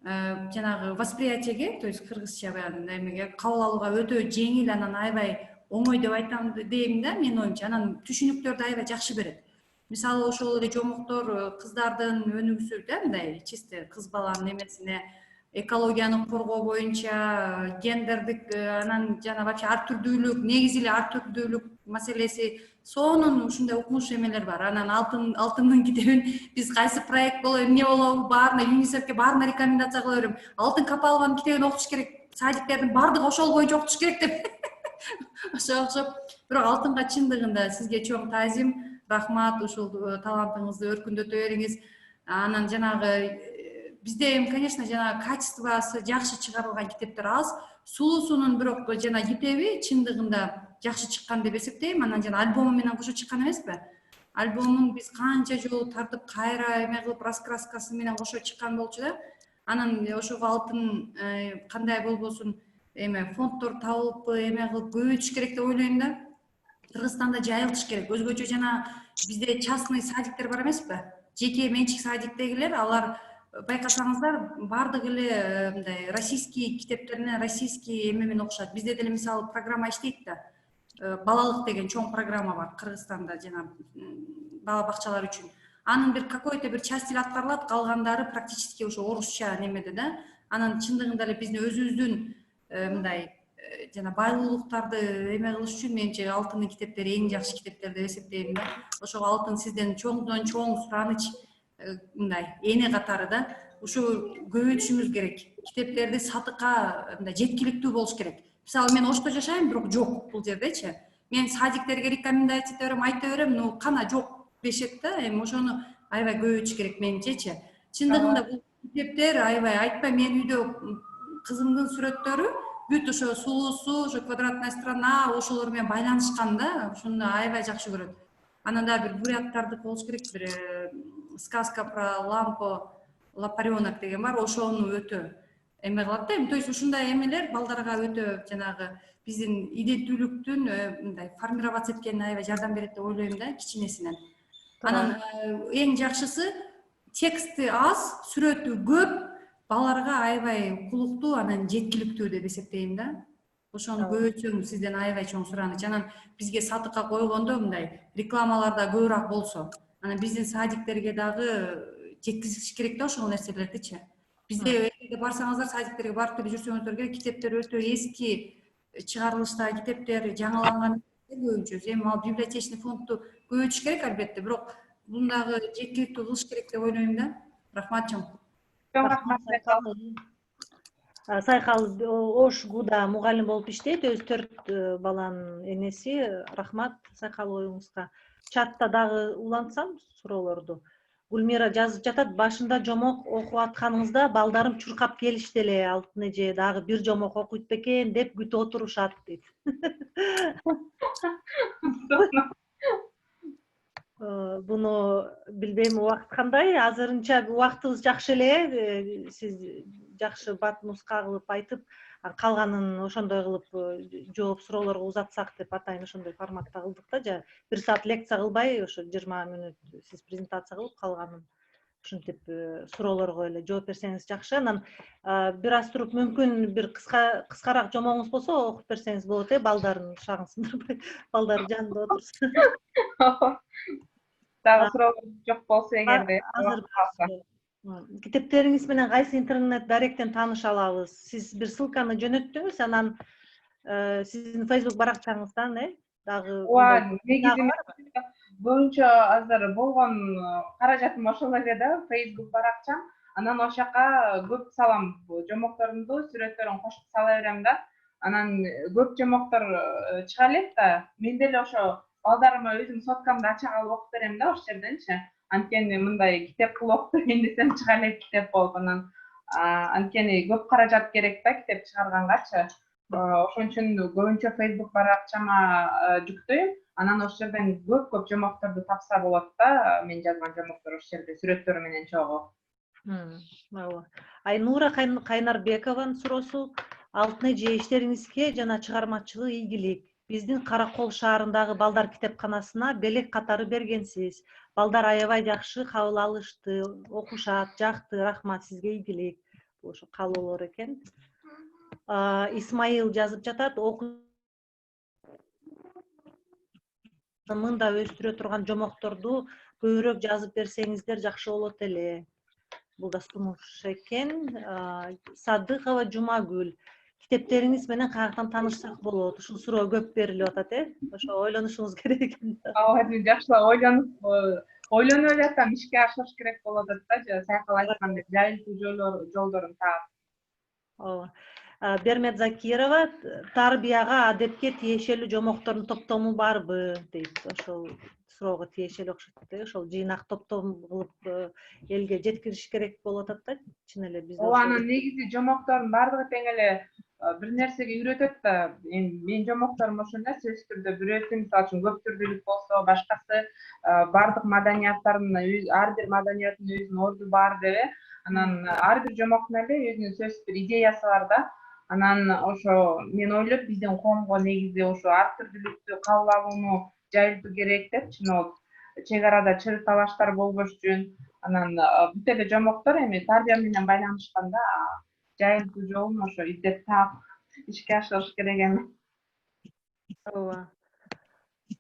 Жанагы восприятиеге, то есть кыргызча эмеге кабыл алууга өтө жеңил, анан аябай оңой деп айтам дейм да, менин оюмча. Анан түшүнүктөрдү аябай жакшы берет. Мисалы ошол эле жомоктор кыздардын өнүгүүсү да, мындай чисто кыз баланын эмесине, экологияны коргоо боюнча, гендердик, анан жана вообще ар түрдүүлүк, негизи эле ар түрдүүлүк маселеси, сонун ушундай укмуш эмелер бар. Анан Алтындын китебин биз кайсы проект болобу, эмне болобу, баарына ЮНИСЕФке баарына рекомендация кыла берем. Алтын Капалованын китебин окутуш керек, садиктердин баардыгы ошол боюнча окутуш керек деп. Ошого окшоп, бирок Алтынга чындыгында сизге чоң таазим, рахмат, ушул талантыңызды өркүндөтө бериңиз. Анан жанагы бизде эми, конечно, жана качествосы жакшы чыгарылган китептер аз. Сулуусунун бирок жана китеби чындыгында жакшы чыккан деп эсептейм. Анан жана альбому менен кошо чыккан эмеспи? Альбомун биз канча жолу тартып, кайра эме кылып, раскраскасы менен кошо чыккан болчу да. Анан ошого Алтын кандай болбосун эме фонддор табылып, эме кылып көбөйтүш керек деп ойлойм да. Кыргызстанда жайылтыш керек. Өзгөчө жана бизде частный садиктер бар эмеспи? Жеке менчик садиктегилер, алар байкасаңыздар баардыгы эле мындай российский китептерине, российский эме менен окушат. Бизде деле мисалы программа иштейт да. Балалык деген чоң программа бар Кыргызстанда, жана бала бакчалар үчүн. Анын бир какой-то бир часть эле аткарылат, калгандары практически ошо орусча немеде да. Анан чындыгында эле биздин өзүбүздүн мындай жана байлуулуктарды эме кылыш үчүн менимче алтындын китептери эң жакшы китептер деп эсептейм да. Ошого алтын сизден чоңдон чоң сураныч мындай эне катары да. Ушу көбөйтүшүбүз керек. Китептерди сатыкка мындай жеткиликтүү болуш керек. Мисалы мен Ошто жашайм, бирок жок бул жердечи. Мен садиктерге рекомендация ете берем, айта берем, ну кана жок дешет да. Эми ошону аябай көбөйтүш керек менимчечи. Чындыгында бул китептер аябай айтпайм, мен үйдө кызымдын сүрөттөрү бүт ошо сулуусу, ошо квадратная страна ошолор менен байланышкан да. Ошону аябай жакшы көрөт. Анан дагы бир буряттарды болуш керек, бир сказка про лампу Лапаренок деген бар, ошону өтө эме кылат да. То есть ушундай эмелер балдарга өтө жанагы биздин иденттүүлүктүн мындай формироваться эткенине аябай жардам берет деп ойлойм да, кичинесинен. Анан эң жакшысы тексти аз, сүрөтү көп, баларга аябай кулуктуу, анан жеткиликтүү деп эсептейм да. Ошону көбөйтсөң сизден аябай чоң сураныч. Анан бизге сатыкка койгондо мындай рекламаларда көбүрөөк болсо, анан биздин садиктерге дагы жеткизиш керек да ошол нерселердичи. Бизде эгерде барсаңыздар, садиктерге барып деле жүрсөңүздөр керек, китептер өтө эски чыгарылыштагы китептер, жаңыланган көбүнчө. Эми ал библиотечный фондду көбөйтүш керек албетте, бирок бундагы жеткиликтүү кылыш керек деп ойлойм да. Рахмат чоң. Сайкал Ошгуда мугалим болуп иштейт, өзү 4 баланын энеси. Рахмат Сайкал оюңузга. Чатта дагы улантсам суроолорду. Гүлмира жазып жатат, башында жомок окуп атканыңызда балдарым чуркап келишти эле, Алтын эже дагы бир жомок окуйт бекен деп күтүп отурушат дейт. Буну билбейм, убакыт кандай. Азырынча убактыбыз жакшы эле. Сиз жакшы бат нуска кылып айтып, калганын ошондой кылып жооп суроолорго узатсак деп атайын ошондой форматта кылдык да. Жа 1 саат лекция кылбай, ошо 20 мүнөт сиз презентация кылып, калганын ушинтип суроолорго эле жооп берсеңиз жакшы. Анан бир аз туруп мүмкүн бир кыскараак жомогуңуз болсо окуп берсеңиз болот, балдарын шагын сындырбай, балдар жанында отурса. Дагы суроолор жок болсо эгерде. Китептериңиз менен кайсы интернет даректен тааныша алабыз? Сиз бир ссылканы жөнөттүңүз, анан сиздин Facebook баракчаңыздан дагы негизи боюнча азыр болгон каражатым ошол эле да, Facebook баракчам. Анан ошол жака көп салам жомокторумду, сүрөттөрүн кошуп сала берем да. Анан көп жомоктор чыга элек да. Мен деле ошо балдарыма өзүм соткамды ача калып окуп берем да ошол жерденчи. Анткени мындай китеп кылып окуп берейин десем чыга элек китеп болуп, анан анткени көп каражат керек да китеп чыгаргангачы. Ошон үчүн көбүнчө Facebook баракчама жүктөйм. Анан ошол жерден көп жомокторду тапса болот да. Мен жазган жомоктор ошол жерде сүрөттөрү менен чогуу. Айнура Кайнарбекованын суроосу: Алтын эже, иштериңизге жана чыгармачылык ийгилик. Биздин Каракол шаарындагы балдар китепканасына белек катары бергенсиз. Балдар аябай жакшы кабыл алышты, окушат, жакты. Рахмат сизге, ийгилик. Ошо каалоолор экен. Исмаил жазып жатат, мында өстүрө турган жомокторду көбүрөөк жазып берсеңиздер жакшы болот эле. Бул да сунуш экен. Садыкова Жумагүл: китептериңиз менен каяктан таанышсак болот? Ушул суроо көп берилип атат, ошо ойлонушуңуз керек экен. Жакшылап ойлонуп эле атам, ишке ашырыш керек болуп атат да, Сайкал айткандай жайылтуу жолдорун таап. Бермет Закирова: тарбияга, адепке тиешелүү жомоктордун топтому барбы дейт. Ошол суроого тиешелүү окшойт да. Ошол жыйнак топтом кылып элге жеткириш керек болуп атат да. Чын эле бизде анан негизи жомоктордун баардыгы тең эле бир нерсеге үйрөтөт да. Мен жомокторум ошондой, сөзсүз түрдө бирөөсү мисалы үчүн көп түрдүүлүк болсо, башкасы баардык маданияттардын, ар бир маданияттын өзүнүн орду бар деп. Анан ар бир жомоктун эле өзүнүн сөзсүз бир идеясы бар да. Анан ошо мен ойлойм биздин коомго негизи ошо ар түрдүүлүктү кабыл алууну жайылтуу керек деп, чын болуп чек арада чыр талаштар болбош үчүн. Анан бүт эле жомоктор эми тарбия менен байланышканда жайылтуу жолун ошо издеп таап ишке ашырыш керек эми. Ооба.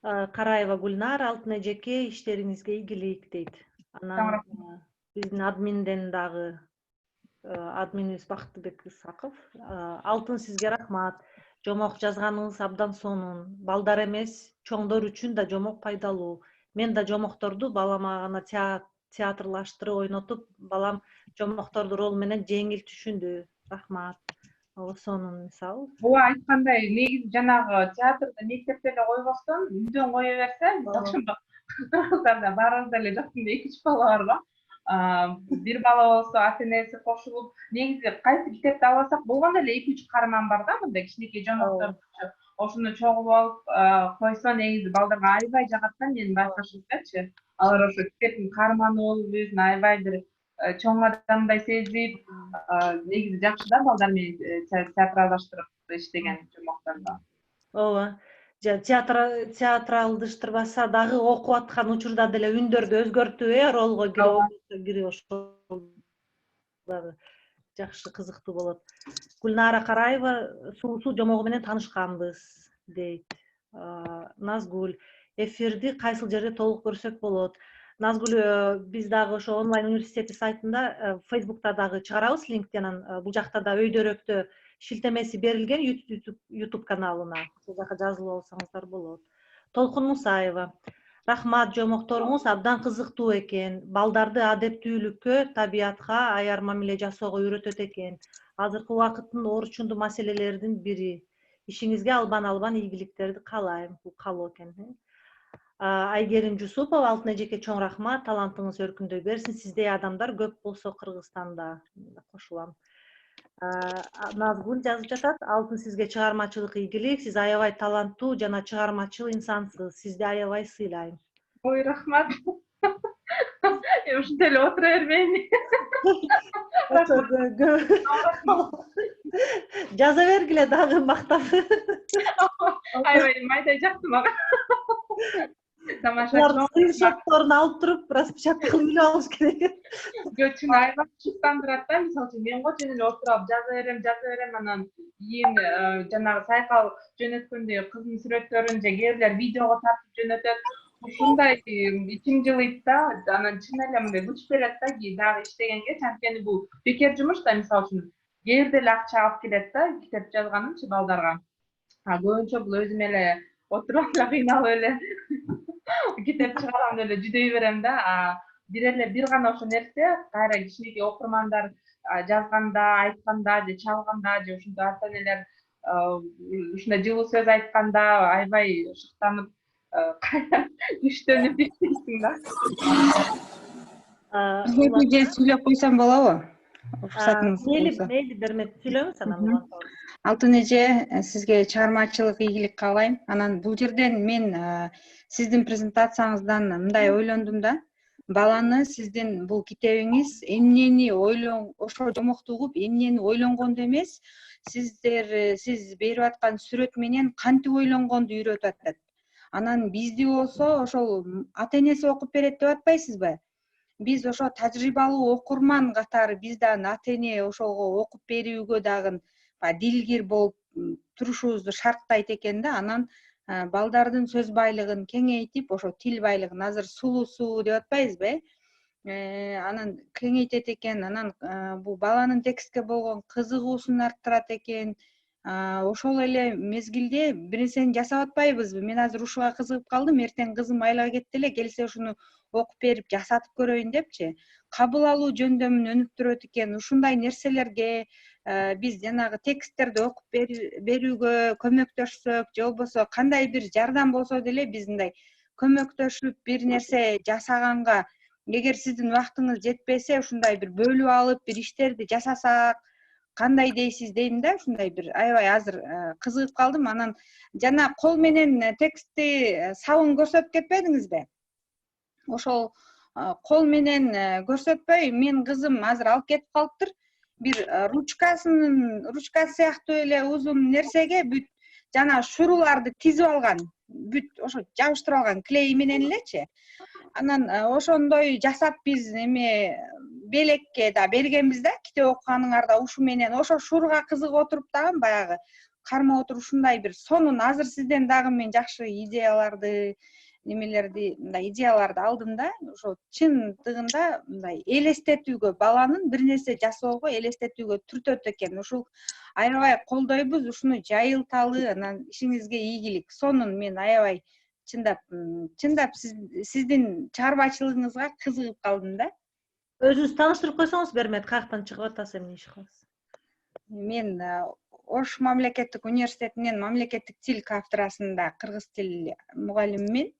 Караева Гүлнар: Алтын эжеке, иштериңизге ийгилик дейт. Анан биздин админден дагы админибиз Бактыбек Исаков: алтын сизге рахмат. Жомок жазганыңыз абдан сонун. Балдар эмес, чоңдор үчүн да жомок пайдалуу. Мен да жомокторду балама гана театрлаштырып ойнотуп, балам жомокторду рол менен жеңил түшүндү. Рахмат. Сонун мисал. Ооба айткандай, негизи жанагы театрда мектепте эле койбостон, үйдөн кое берсе, жакшымы? Кыргыздарда баарыбызда эле жактында 2-3 бала бар го. Бир бала болсо ата энеси кошулуп, негизи кайсы китепти алсак болгондо эле 2-3 каарман бар да, мындай кичинекей жомокторчу. Ошону чогулуп алып койсо негизи балдарга аябай жагат да, менин байкашымчачы. Алар ошо китептин каарманы болуп өзүн аябай бир чоң адамдай сезип, негизи жакшы да балдар менен театралдаштырып иштеген жомоктордо. Ооба. Театралдаштырбаса дагы окуп аткан учурда деле үндөрдү өзгөртүп, ролго кирип ошол дагы жакшы кызыктуу болот. Гүлнара Караева Суусу жомогу менен таанышканбыз дейт. Назгүл, эфирди кайсыл жерде толук көрсөк болот? Назгүл, биз дагы ошо онлайн университети сайтында, Facebook'та дагы чыгарабыз линкти, анан бул жакта да өйдөрөктө шилтемеси берилген YouTube каналына. Бул жака жазылып алсаңыздар болот. Толкун Мусаева, рахмат, жомокторуңуз абдан кызыктуу экен. Балдарды адептүүлүккө, табиятка аяр мамиле жасоого үйрөтөт экен. Азыркы убакыттын орчундуу маселелердин бири. Ишиңизге албан ийгиликтерди каалайм. Бул каалоо экен. Айгерим Жусупова, алтын эжекке чоң рахмат, талантыңыз өркүндөй берсин. Сиздей адамдар көп болсо Кыргызстанда. Кошулам. Назгүл жазып жатат, алтын сизге чыгармачылык ийгилик, сиз аябай таланттуу жана чыгармачыл инсансыз. Сизди аябай сыйлайм. Ой, рахмат. Ушинтип эле отура бербейин. Жаза бергиле дагы мактап. Аябай майдай жакты мага. Тамаша. Скриншотторун алып туруп, распечатка кылып эле алыш керек. Чын аябай шуктандырат да, мисалы үчүн мен го жөн эле отуруп жаза берем, анан кийин жанагы сайкал жөнөткөндө кыздын сүрөттөрүн же кээ бирлер видеого тартып жөнөтөт. Ушундай ичим жылыйт да, анан чын эле мындай күч берет да, дагы иштегенге, анткени бул бекер жумуш да, мисалы үчүн кээ бирде эле акча алып келет да, китеп жазганымчы балдарга. Көбүнчө бул өзүм эле отуруп эле кыйналып эле китеп чыгарам деп эле жүдөй берем да. Бир гана ошо нерсе кайра кичинекей окурмандар жазганда, айтканда же чалганда же ушундай ата энелер ушундай жылуу сөз айтканда аябай шыктанып, кайра күчтөнүп иштейсиң да. Бизге сүйлөп койсом болобу? Мейли бермек, сүйлөңүз анан. Алтын эже, сизге чыгармачылык ийгилик каалайм. Анан бул жерден мен сиздин презентацияңыздан мындай ойлондум да. Баланы сиздин бул китебиңиз эмнени ошо жомокту угуп, эмнени ойлонгонду эмес, сиз берип аткан сүрөт менен кантип ойлонгонду үйрөтүп атат. Анан бизди болсо ошол ата энеси окуп берет деп атпайсызбы? Биз ошо тажрыйбалуу окурман катары биз дагы ата эне ошого окуп берүүгө дагы дилгир болуп турушубузду шарттайт экен да. Анан балдардын сөз байлыгын кеңейтип, ошо тил байлыгын азыр сулуусу деп атпайбызбы, анан кеңейтет экен. Анан бул баланын текстке болгон кызыгуусун арттырат экен. Ошол эле мезгилде бир нерсени жасап атпайбызбы? Мен азыр ушуга кызыгып калдым, эртең кызым айылга кетти эле, келсе ушуну окуп берип жасатып көрөйүн депчи. Кабыл алуу жөндөмүн өнүктүрөт экен. Ушундай нерселерге биз жанагы тексттерди окуп берүүгө көмөктөшсөк, же болбосо кандай бир жардам болсо деле биз мындай көмөктөшүп бир нерсе жасаганга, эгер сиздин убактыңыз жетпесе, ушундай бир бөлүп алып бир иштерди жасасак, кандай дейсиз дейм да. Ушундай бир аябай азыр кызыгып калдым. Анан жана кол менен текстти сабын көрсөтүп кетпедиңизби? Ошол кол менен көрсөтпөй, мен кызым азыр алып кетип калыптыр. Бир ручка сыяктуу эле узун нерсеге бүт жана шуруларды тизип алган, бүт ошо жабыштырып алган клей менен элечи. Анан ошондой жасап биз белекке да бергенбиз да, китеп окуганыңарда ушу менен ошо шуруга кызыгып отуруп дагы баягы кармап отуруп ушундай бир сонун. Азыр сизден дагы мен жакшы идеяларды, немелерди, мындай идеяларды алдым да, ошо чындыгында мындай элестетүүгө, баланын бир нерсе жасоого элестетүүгө түртөт экен. Ушул аябай колдойбуз, ушуну жайылталы, анан ишиңизге ийгилик. Сонун мен аябай чындап сиздин чарбачылыгыңызга кызыгып калдым да. Өзүңүз тааныштырып койсоңуз бермет, каяктан чыгып атасыз, эмне иш кыласыз? Мен Ош мамлекеттик университетинин мамлекеттик тил кафедрасында кыргыз тил мугалимимин.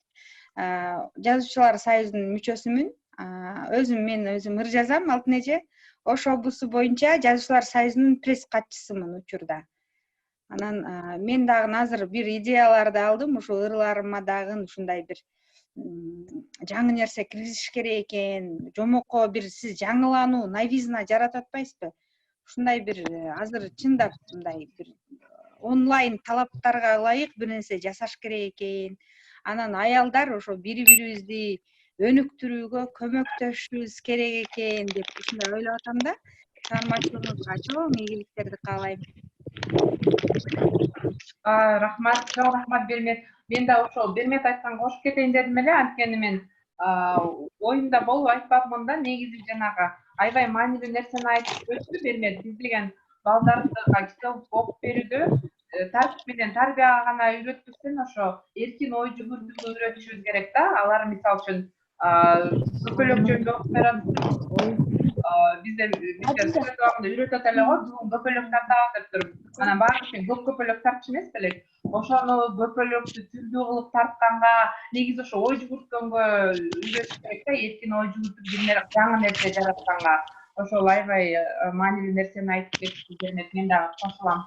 Жазуучулар союзунун мүчөсүмүн. Мен өзүм ыр жазам, Алтын эже. Ош облусу боюнча жазуучулар союзунун пресс катчысымын учурда. Анан мен дагы азыр бир идеяларды алдым, ушул ырларыма дагы ушундай бир жаңы нерсе киргизиш керек экен. Жомокко бир сиз жаңылануу, новизна жаратып атпайсызбы? Ушундай бир азыр чындап мындай бир онлайн талаптарга ылайык бир нерсе жасаш керек экен. Анан аялдар ошо бири-бирибизди өнүктүрүүгө көмөктөшүбүз керек экен деп ушундай ойлоп атам да. Чыгармачылыгыңызга чоң ийгиликтерди каалайм. Рахмат, чоң рахмат Бермет. Мен да ошол Бермет айтканга кошуп кетейин дедим эле, анткени мен оюмда болуп айтпадымын да, негизи жанагы аябай маанилүү нерсени айтып өттү Бермет. Биз деген балдарга китеп окуп берүүдө тартип менен тарбияга гана үйрөтпөстөн ошо эркин ой жүгүртүүгө үйрөтүшүбүз керек да. Алар мисалы үчүн көпөлөк жөнүндө окуп беребиз. Биздер сүрөт убагында үйрөтөт эле го, бүгүн көпөлөк тартабыз деп туруп. Анан баары көп көпөлөк тартчу эмес белек. Ошону көпөлөктү түрдүү кылып тартканга, негизи ошо ой жүгүрткөнгө үйрөтүш керек да, эркин ой жүгүртүп бир жаңы нерсе жаратканга. Ошол аябай маанилүү нерсени айтып кеттиңиз, мен дагы кошулам.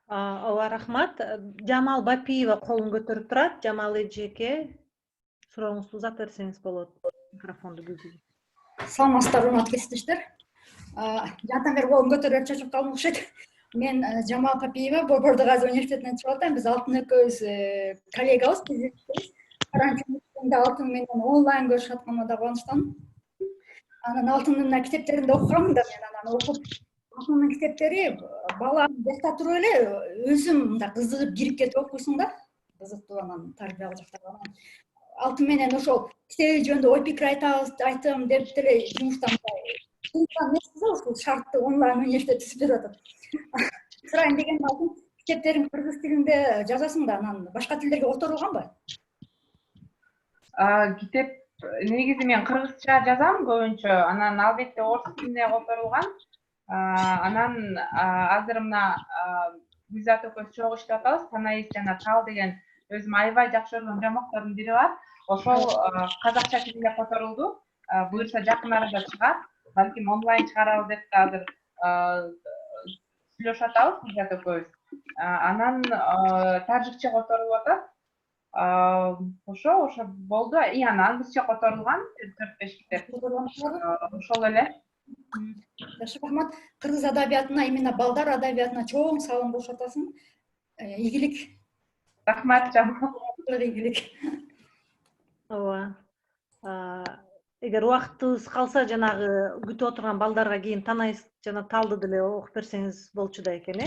Ооба, рахмат. Жамал Бапиева колун көтөрүп турат. Жамал эжеке, сурооңузду узата берсеңиз болот. Микрофонду бүгү. Саламатсыздарбы, урматтуу кесиптештер. Жантан бери колумду көтөрүп чачып калдым окшойт. Мен Жамал Бапиева, Борбордо Газы университетинен чыгып атам. Биз Алтын экөөбүз коллегабыз, Алтын менен онлайн көрүшүп атканыма да кубанычтамын. Анан Алтындын мына китептерин да окугам да, мен анан окуп Алтындын китептери бала жакта туруп эле өзүм мындай кызыгып кирип кетип окуйсуң да. Кызыктуу, анан тарбиялык жактан. Алтын менен ошол китеби жөнүндө ой пикир айтам деп деле жумуштан эмеспиз да, ушул шартты онлайн университет түзүп берип атат. Сурайын дегеним, Алтын, китептериң кыргыз тилинде жазасың да, анан башка тилдерге которулганбы? Китеп негизи мен кыргызча жазам көбүнчө, анан албетте орус тилине которулган. Анан азыр мына Гүлзат экөөбүз чогуу иштеп атабыз. Танаис жана Тал деген өзүм аябай жакшы көргөн жомоктордун бири бар. Ошол казакча тилинде которулду. Буюрса жакын арада чыгат. Балким онлайн чыгарабыз деп да азыр сүйлөшүп атабыз Гүлзат экөөбүз. Анан тажикче которулуп атат. Ошо болду. Анан англисче которулган 4-5 китеп. Ошол эле. Жакшы, рахмат. Кыргыз адабиятына, именно балдар адабиятына чоң салым кошуп атасың. Ийгилик. Рахмат, Жамал. Ийгилик. Ооба. Эгер убактыбыз калса, жанагы күтүп отурган балдарга кийин Танаис жана Талды деле окуп берсеңиз болчу да экен,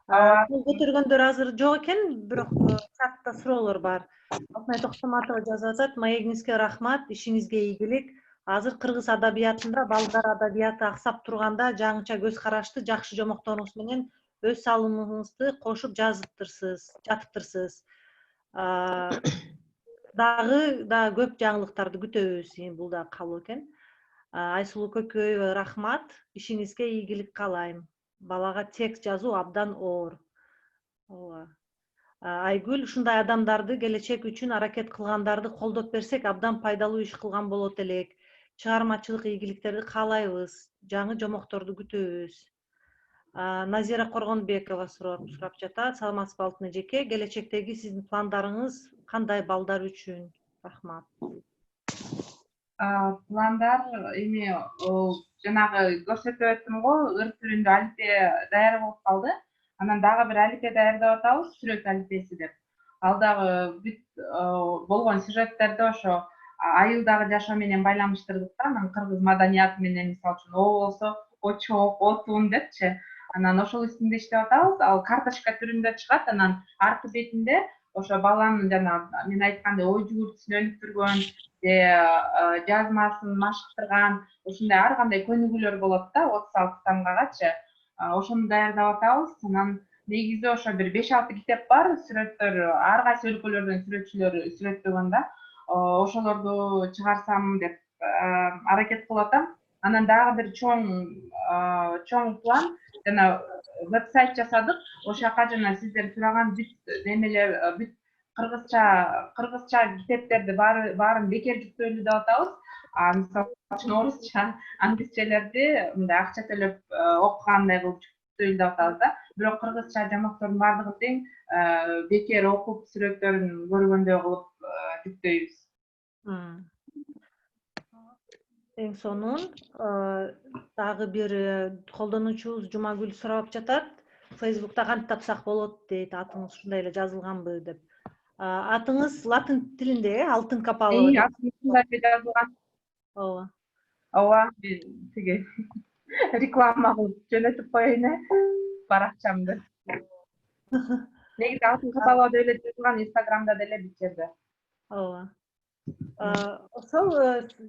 Кол көтөргөндөр азыр жок экен, бирок чатта суроолор бар. Алтынай Токтоматова жазып атат: маегиңизге рахмат, ишиңизге ийгилик. Азыр кыргыз адабиятында балдар адабияты аксап турганда жаңыча көз карашты, жакшы жомокторуңуз менен өз салымыңызды кошуп жатыптырсыз. Дагы көп жаңылыктарды күтөбүз. Бул да кабыл экен. Айсулуу Көкөева, рахмат. Ишиңизге ийгилик каалайм. Балага текст жазуу абдан оор. Ооба. Айгүл, ушундай адамдарды келечек үчүн аракет кылгандарды колдоп берсек, абдан пайдалуу иш кылган болот элек. Чыгармачылык ийгиликтерди каалайбыз. Жаңы жомокторду күтөбүз. Назира Коргонбекова сурап жатат: саламатсызбы Алтын эжеке, келечектеги сиздин пландарыңыз кандай балдар үчүн? Рахмат. Пландар эми жанагы көрсөтүп өттүм го, ыр түрүндө алипе даяр болуп калды. Анан дагы бир алипе даярдап атабыз, сүрөт алипеси деп. Ал дагы бүт болгон сюжеттерди ошо айылдагы жашоо менен байланыштырдык да. Анан кыргыз маданияты менен, мисалы үчүн о болсо очок, отун депчи. Анан ошол үстүндө иштеп атабыз. Ал карточка түрүндө чыгат. Анан арты бетинде ошо баланын жана мен айткандай ой жүгүртүүсүн өнүктүргөн жазмасын машыктырган ушундай ар кандай көнүгүүлөр болот да 36 тамгагачы ошону даярдап атабыз. Анан негизи ошо бир 5-6 китеп бар, сүрөттөр ар кайсы өлкөлөрдөн сүрөтчүлөр сүрөттөгөн да. Ошолорду чыгарсам деп аракет кылып атам. Анан дагы бир чоң план жана вебсайт жасадык. Ошол жака жана сиздер сураган бүт немелер, бүт кыргызча китептерди баарын бекер жүктөйлү деп атабыз. Мисалы үчүн орусча, англисчелерди мындай акча төлөп окугандай кылып жүктөйлү деп атабыз да. Бирок кыргызча жамактордун баардыгын тең бекер окуп сүрөттөрүн көргөндөй кылып жүктөйбүз. Эң сонун дагы бир колдонуучубуз Жумагүл сурап жатат. Facebook'та кантип тапсак болот дейт, атыңыз ушундай эле жазылганбы деп. Атыңыз латын тилинде, алтын капалы. Ушундай жазылган. Ооба. Ооба, мен тиги реклама кылып жөнөтүп коеюн баракчамды. Негизи алтын капалы деп эле жазылган, Инстаграмда деле бир жерде. Ооба. Ошол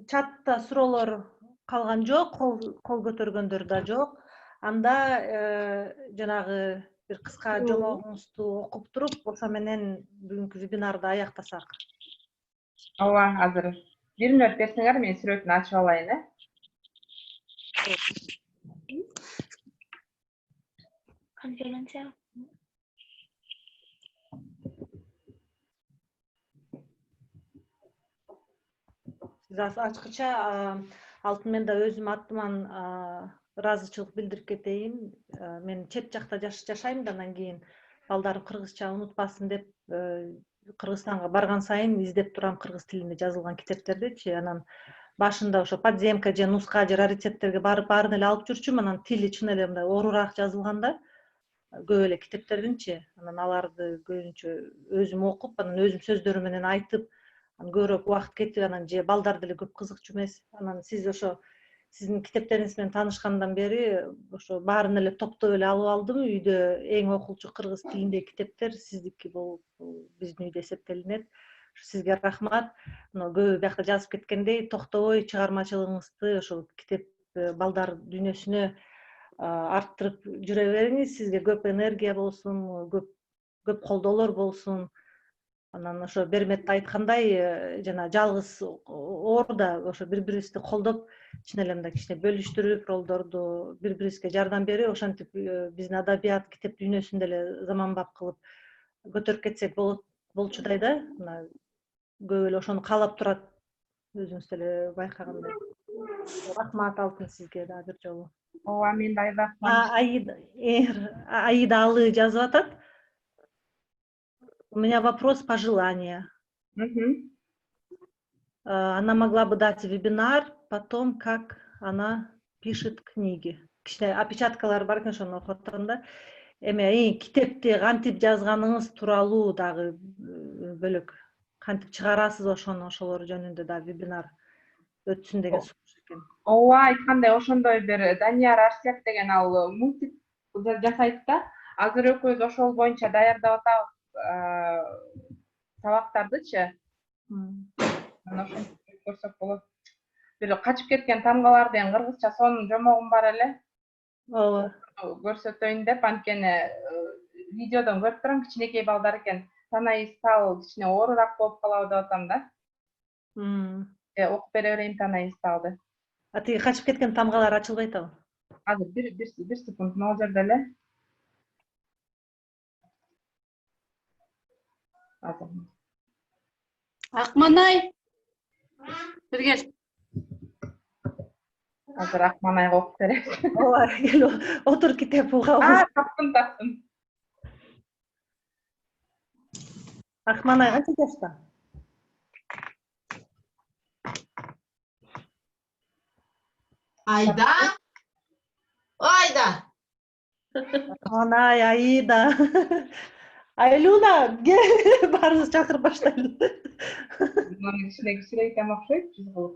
чатта суроолор калган жок, кол көтөргөндөр да жок. Анда жанагы бир кыска жомогуңузду окуп туруп, ошо менен бүгүнкү вебинарды аяктасак. Ооба, азыр 1 мүнөт берсеңер, мен сүрөтүн ачып алайын, Сиз ачкыча алтын мен да өзүм атыман ыраазычылык билдирип кетейин. Мен чет жакта жашайм да, андан кийин балдарым кыргызча унутпасын деп Кыргызстанга барган сайын издеп турам кыргыз тилинде жазылган китептердичи. Анан башында ошо подземка же нуска же раритеттерге барып баарын эле алып жүрчүмүн. Анан тили чын эле мындай оорураак жазылган да, көп эле китептердинчи. Анан аларды көбүнчө өзүм окуп, анан өзүм сөздөрү менен айтып, анан көбүрөөк убакыт кетип, анан же балдар деле көп кызыкчу эмес. Анан сиз ошо сиздин китептериңиз менен таанышкандан бери ошо баарын эле топтоп эле алып алдым. Үйдө эң окулчу кыргыз тилиндеги китептер сиздики болуп биздин үйдө эсептелинет. Сизге рахмат. Көбү биякта жазып кеткендей, токтобой чыгармачылыгыңызды ошол китеп балдар дүйнөсүнө арттырып жүрө бериңиз. Сизге көп энергия болсун, көп колдоолор болсун. Анан ошо Берметте айткандай, жана жалгыз орда ошо бири-бирибизди колдоп, чын эле мындай кичине бөлүштүрүп, ролдорду бири-бирибизге жардам берип, ошентип биздин адабият, китеп дүйнөсүн деле заманбап кылып көтөрүп кетсек болчудай да. Көп эле ошону каалап турат, өзүңүз деле байкагандай. Рахмат Алтын сизге да бир жолу. Ооба, мен да рахмат. Аида Алы жазып атат. У меня вопрос, пожелания. Она могла бы дать вебинар потом, как она пишет книги. Кичине опечаткалар бар экен, ошону окуп атам да. Эми китепти кантип жазганыңыз тууралуу дагы бөлөк кантип чыгарасыз ошолор жөнүндө да вебинар өтсүн деген сунуш экен. Ооба, айткандай ошондой бир Данияр Арсиак деген ал мультик жасайт да. Азыр экөөбүз ошол боюнча даярдап атабыз сабактардычы. Ошентип көрсөк болот. Бир качып кеткен тамгалардын кыргызча сонун жомогум бар эле. Ооба. Көрсөтөйүн деп, анткени видеодон көрүп турам, кичинекей балдар экен. Танайы стал кичине оорураак болуп калабы деп атам да. Окуп бере берейин Танайы сталды. Тиги качып кеткен тамгалар ачылбай атабы? Азыр бир секунд могу жерде эле. Акманай. Бир кел. Азыр Акманайга окуп берет. Ооба, кел отур китеп угабыз. Таптым. Акманай канча жашта? Айда. Акманай, Аида. Айлуна, кел, баарыбыз чакырып баштайлы. Кичине кичирейтем окшойт, жүз кылып.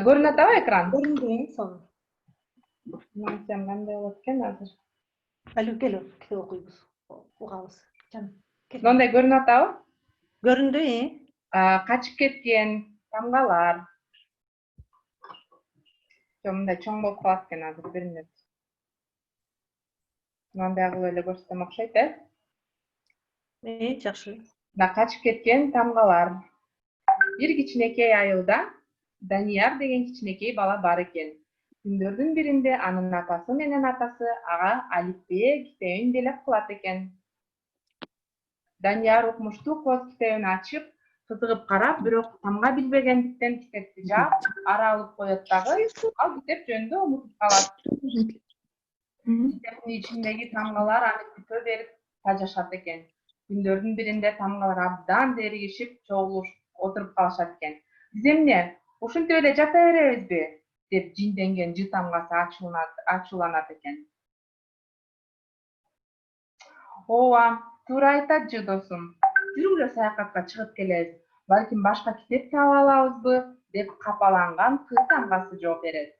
Көрүнүп атабы экран? Көрүнгөн сон. Сен кандай болот экен азыр? Айлу, кел, китеп окуйбуз, угабыз. Мындай көрүнүп атабы? Көрүндү, Качып кеткен тамгалар. Мындай чоң болуп калат экен азыр бир мүнөт. Мындай кылып эле көрсөтсөм окшойт, Жакшы. Мына качып кеткен тамгалар. Бир кичинекей айылда Данияр деген кичинекей бала бар экен. Күндөрдүн биринде анын апасы менен атасы ага алифбе китебин белек кылат экен. Данияр укмуштуу коз китебин ачып, кызыгып карап, бирок тамга билбегендиктен китепти жаап, ара алып коет дагы, ал китеп жөнүндө унутуп калат. Китептин ичиндеги тамгалар аны күтө берип тажашат экен. Күндөрдүн биринде тамгалар абдан зеригишип, чогулуп отуруп калышат экен. Биз эмне ушинтип эле жата беребизби? Деп жинденген жы тамгасы ачууланат экен. Ооба, туура айтат жы досум. Жүргүлө саякатка чыгып келебиз. Балким башка китеп таап алабызбы? Деп капаланган кыз тамгасы жооп берет.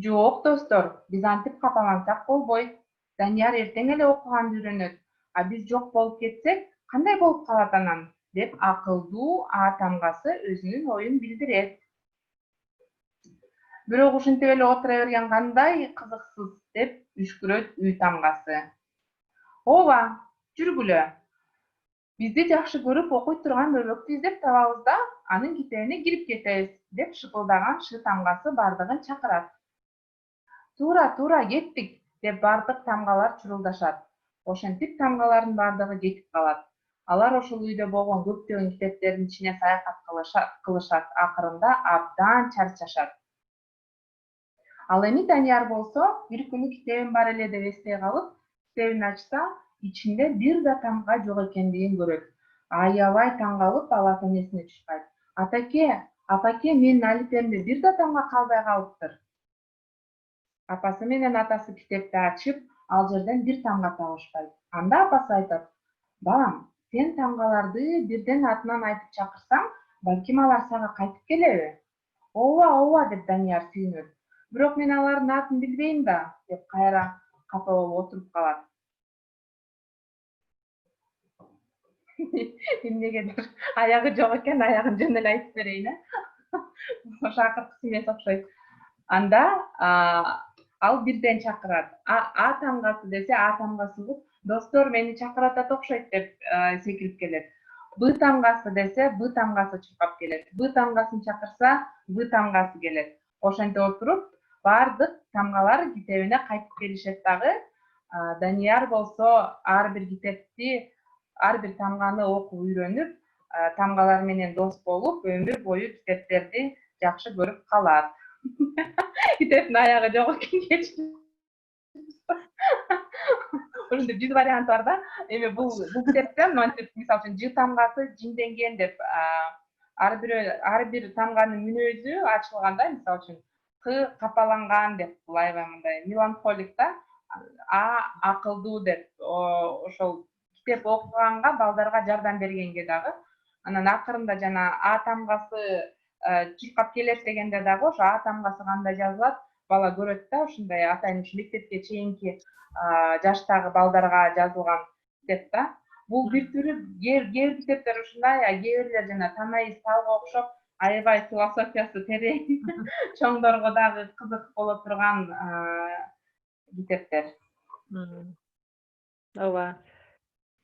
Жок достор, биз антип капалансак болбойт. Данияр эртең эле окуганды үйрөнөт. А биз жок болуп кетсек, кандай болуп калат анан? Деп акылдуу А тамгасы өзүнүн оюн билдирет. Бирок ушинтип эле отура берген кандай кызыксыз деп үшкүрөт Үй тамгасы. Ооба, жүргүлө. Бизди жакшы көрүп окуй турган бөбөктү издеп табабыз да, анын китебине кирип кетебиз, деп шыпылдаган Шы тамгасы бардыгын чакырат. Туура, кеттик, деп бардык тамгалар чурулдашат. Ошентип тамгалардын бардыгы кетип калат. Алар ошол үйдө болгон көптөгөн китептердин ичине саякат кылышат, акырында абдан чарчашат. Ал эми Данияр болсо, бир күнү китебим бар эле деп эстей калып, китебин ачса, ичинде бир да тамга жок экендигин көрөт. Аябай таң калып, ал ата-энесине чуркайт. Апаке, менин алипемде бир да тамга калбай калыптыр. Апасы менен атасы китепти ачып, ал жерден бир тамга табышпайт. Анда апасы айтат: "Балам, сен тамгаларды бирден атынан айтып чакырсаң, балким алар сага кайтып келеби?" Ооба, деп Данияр сүйүнөт. Бирок мен алардын атын билбейм да, деп кайра капа болуп отуруп калат. Эмнегедир аягы жок экен, аягын жөн эле айтып берейин, Ошо акыркысы эмес окшойт. Анда ал бирден чакырат. А тамгасы десе, А тамгасы угуп, достор мени чакырып атат окшойт деп секирип келет. Б тамгасы десе, Б тамгасы чуркап келет. Б тамгасын чакырса, Б тамгасы келет. Ошентип отуруп, бардык тамгалар китебине кайтып келишет дагы. Данияр болсо ар бир китепти, ар бир тамганы окуп үйрөнүп, тамгалар менен дос болуп, өмүр бою китептерди жакшы көрүп калат. Китептин аягы жок экен. Ошондой 100 вариант бар да. Эми бул китепте мынтип, мисалы үчүн жы тамгасы жинденген деп ар бир тамганын мүнөзү ачылганда, мисалы үчүн К капаланган деп, булайбы мындай меланхолик да, А акылдуу деп, ошол китеп окуганга балдарга жардам бергенге дагы. Анан акырында жана А тамгасы чуркап келет дегенде дагы ошо А тамгасы кандай жазылат, бала көрөт да, ушундай атайын мектепке чейинки жаштагы балдарга жазылган китеп да. Бул бир түрү кээ бир китептер ушундай, а кээ бирлер жана Танаис Талга окшоп аябай философиясы терең, чоңдорго дагы кызык боло турган китептер. Ооба.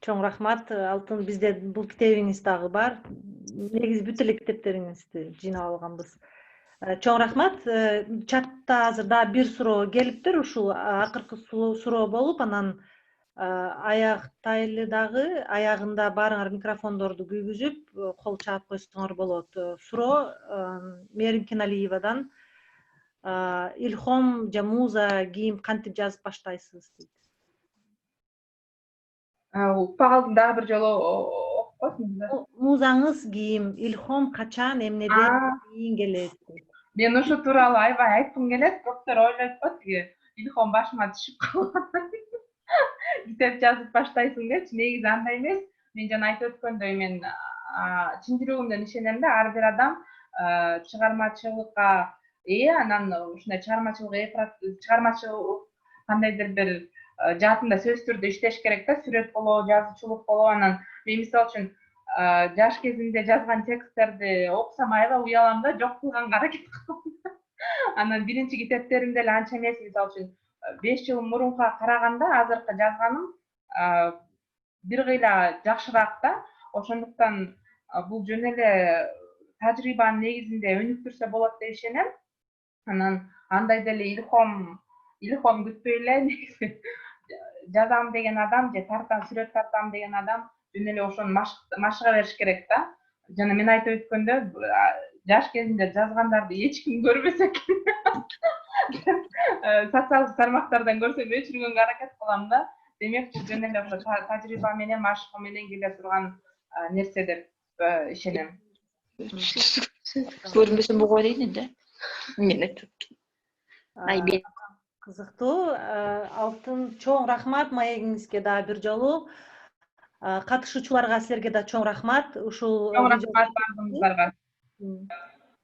Чоң рахмат. Алтын, бизде бул китебиңиз дагы бар. Негизи бүт эле китептериңизди жыйнап алганбыз. Чоң рахмат. Чатта азыр дагы бир суроо келиптир. Ушул акыркы суроо болуп, анан аяктайлы дагы, аягында баарыңар микрофондорду күйгүзүп, кол чаап койсоңор болот. Суроо Мээрим Кеналиевадан: Илхом Жамуза кийим кантип жазып баштайсыз дейт. Укпай калдым, дагы бир жолу окуп койсуңуздар. Музаңыз кийим, илхом качан, эмнеден кийин келет? Мен ошо тууралуу аябай айткым келет. Көптөр ойлойт го тиги илхом башыма түшүп калган. Китеп жазып баштайсың депчи, негизи андай эмес. Мен жана айтып өткөндөй, мен чын жүрөгүмдөн ишенем да, ар бир адам чыгармачылыкка анан ушундай чыгармачылык кандайдыр бир жаатында сөзсүз түрдө иштеш керек да, сүрөт болобу, жазуучулук болобу. Анан мен мисалы үчүн жаш кезимде жазган тексттерди окусам аябай уялам да, жок кылганга аракет кылам. Анан биринчи китептерим деле анча эмес, мисалы үчүн 5 жыл мурунка караганда азыркы жазганым бир кыйла жакшыраак да. Ошондуктан бул жөн эле тажрыйбанын негизинде өнүктүрсө болот деп ишенем. Анан андай деле илхом күтпөй эле негизи жазам деген адам же сүрөт тартам деген адам жөн эле ошону машыга бериш керек да. Жана мен айтып өткөндө, жаш кезинде жазгандарды эч ким көрбөсө экен. Социалдык тармактардан көрсөм өчүргөнгө аракет кылам да. Демек, жөн эле ошо тажрыйба менен, машыгуу менен келе турган нерсе деп ишенем. Көрмөсөм буга дейт да. Мен айтып. Айбек. Кызыктуу. Алтын, чоң рахмат маегиңизге да бир жолу. Катышуучуларга силерге да чоң рахмат. Ушул Чоң рахмат бардыгыңыздарга.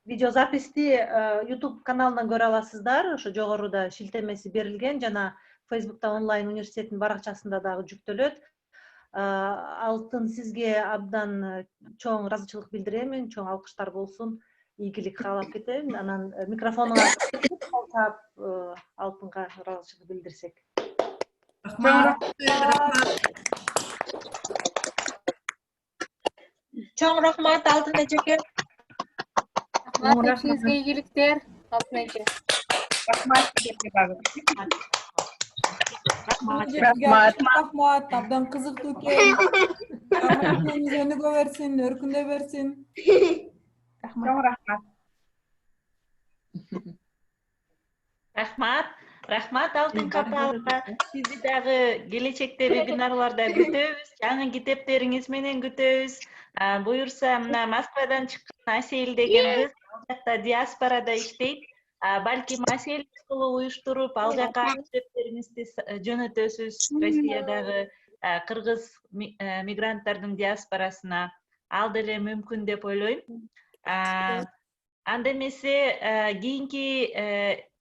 Видеозаписти YouTube каналынан көрө аласыздар. Ошо жогоруда шилтемеси берилген, жана Facebook'та онлайн университеттин баракчасында дагы жүктөлөт. Алтын, сизге абдан чоң ыраазычылык билдирем, чоң алкыштар болсун. Ийгилик каалап кетем. Анан микрофонуңа калтап Алтынга ыраазычылык билдирсек. Рахмат. Чоң рахмат Алтын эжеке. Сизге ийгиликтер. Алтын эже. Рахмат силерге дагы. Рахмат, абдан кызыктуу экен. Аманыңыз өнүгө берсин, өркүндөй берсин. Чоң рахмат. Рахмат Алтын Капалова. Сизди дагы келечекте вебинарларда күтөбүз. Жаңы китептериңиз менен күтөбүз. Буюрса, мына Москвадан чыккан Асель деген кыз ал жакта диаспорада иштейт. Балки Асель школу уюштуруп, ал жака китептериңизди жөнөтөсүз. Россиядагы кыргыз мигранттардын диаспорасына. Ал деле мүмкүн деп ойлойм. Анда эмесе кийинки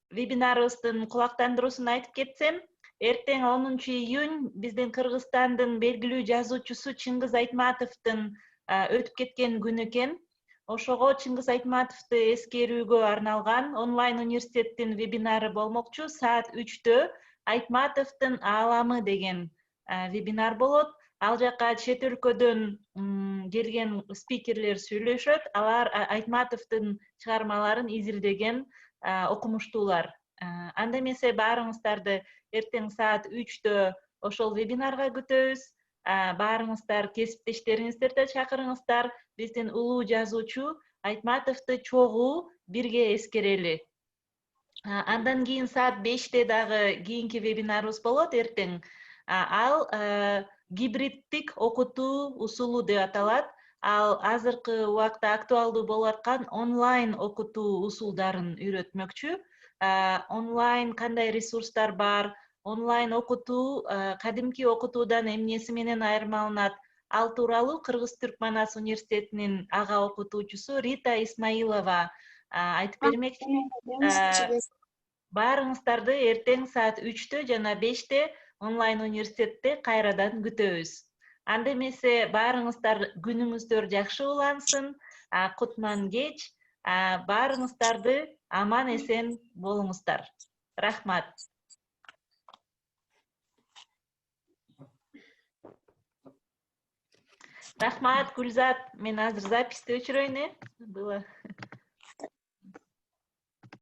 вебинарыбыздын кулактандыруусун айтып кетсем, эртең 10 июнь биздин Кыргызстандын белгилүү жазуучусу Чыңгыз Айтматовдун өтүп кеткен күнү экен. Ошого Чыңгыз Айтматовду эскерүүгө арналган онлайн университеттин вебинары болмокчу. Саат 3-тө Айтматовдун ааламы деген вебинар болот. Ал жака чет өлкөдөн келген спикерлер сүйлөшөт. Алар Айтматовдун чыгармаларын изилдеген окумуштуулар. Анда эмесе баарыңыздарды эртең саат 3-тө ошол вебинарга күтөбүз. Баарыңыздар кесиптештериңиздерди чакырыңыздар. Биздин улуу жазуучу Айтматовду чогуу бирге эскерели. Андан кийин саат 5-те дагы кийинки вебинарыбыз болот эртең. Ал гибриддик окутуу усулу деп аталат. Ал азыркы убакта актуалдуу болуп аткан онлайн окутуу усулдарын үйрөтмөкчү. Онлайн кандай ресурстар бар, онлайн окутуу кадимки окутуудан эмнеси менен айырмаланат? Ал тууралуу Кыргыз-Түрк Манас университетинин ага окутуучусу Рита Исмаилова айтып бермекчи. Баарыңыздарды эртең саат 3-тө жана 5-те онлайн университетте кайрадан күтөбүз. Анда эмесе баарыңыздар күнүңүздөр жакшы улансын, кутман кеч, баарыңыздарды аман эсен болуңуздар. Рахмат. Рахмат, Гүлзат. Мен азыр записти өчүрөйүн, было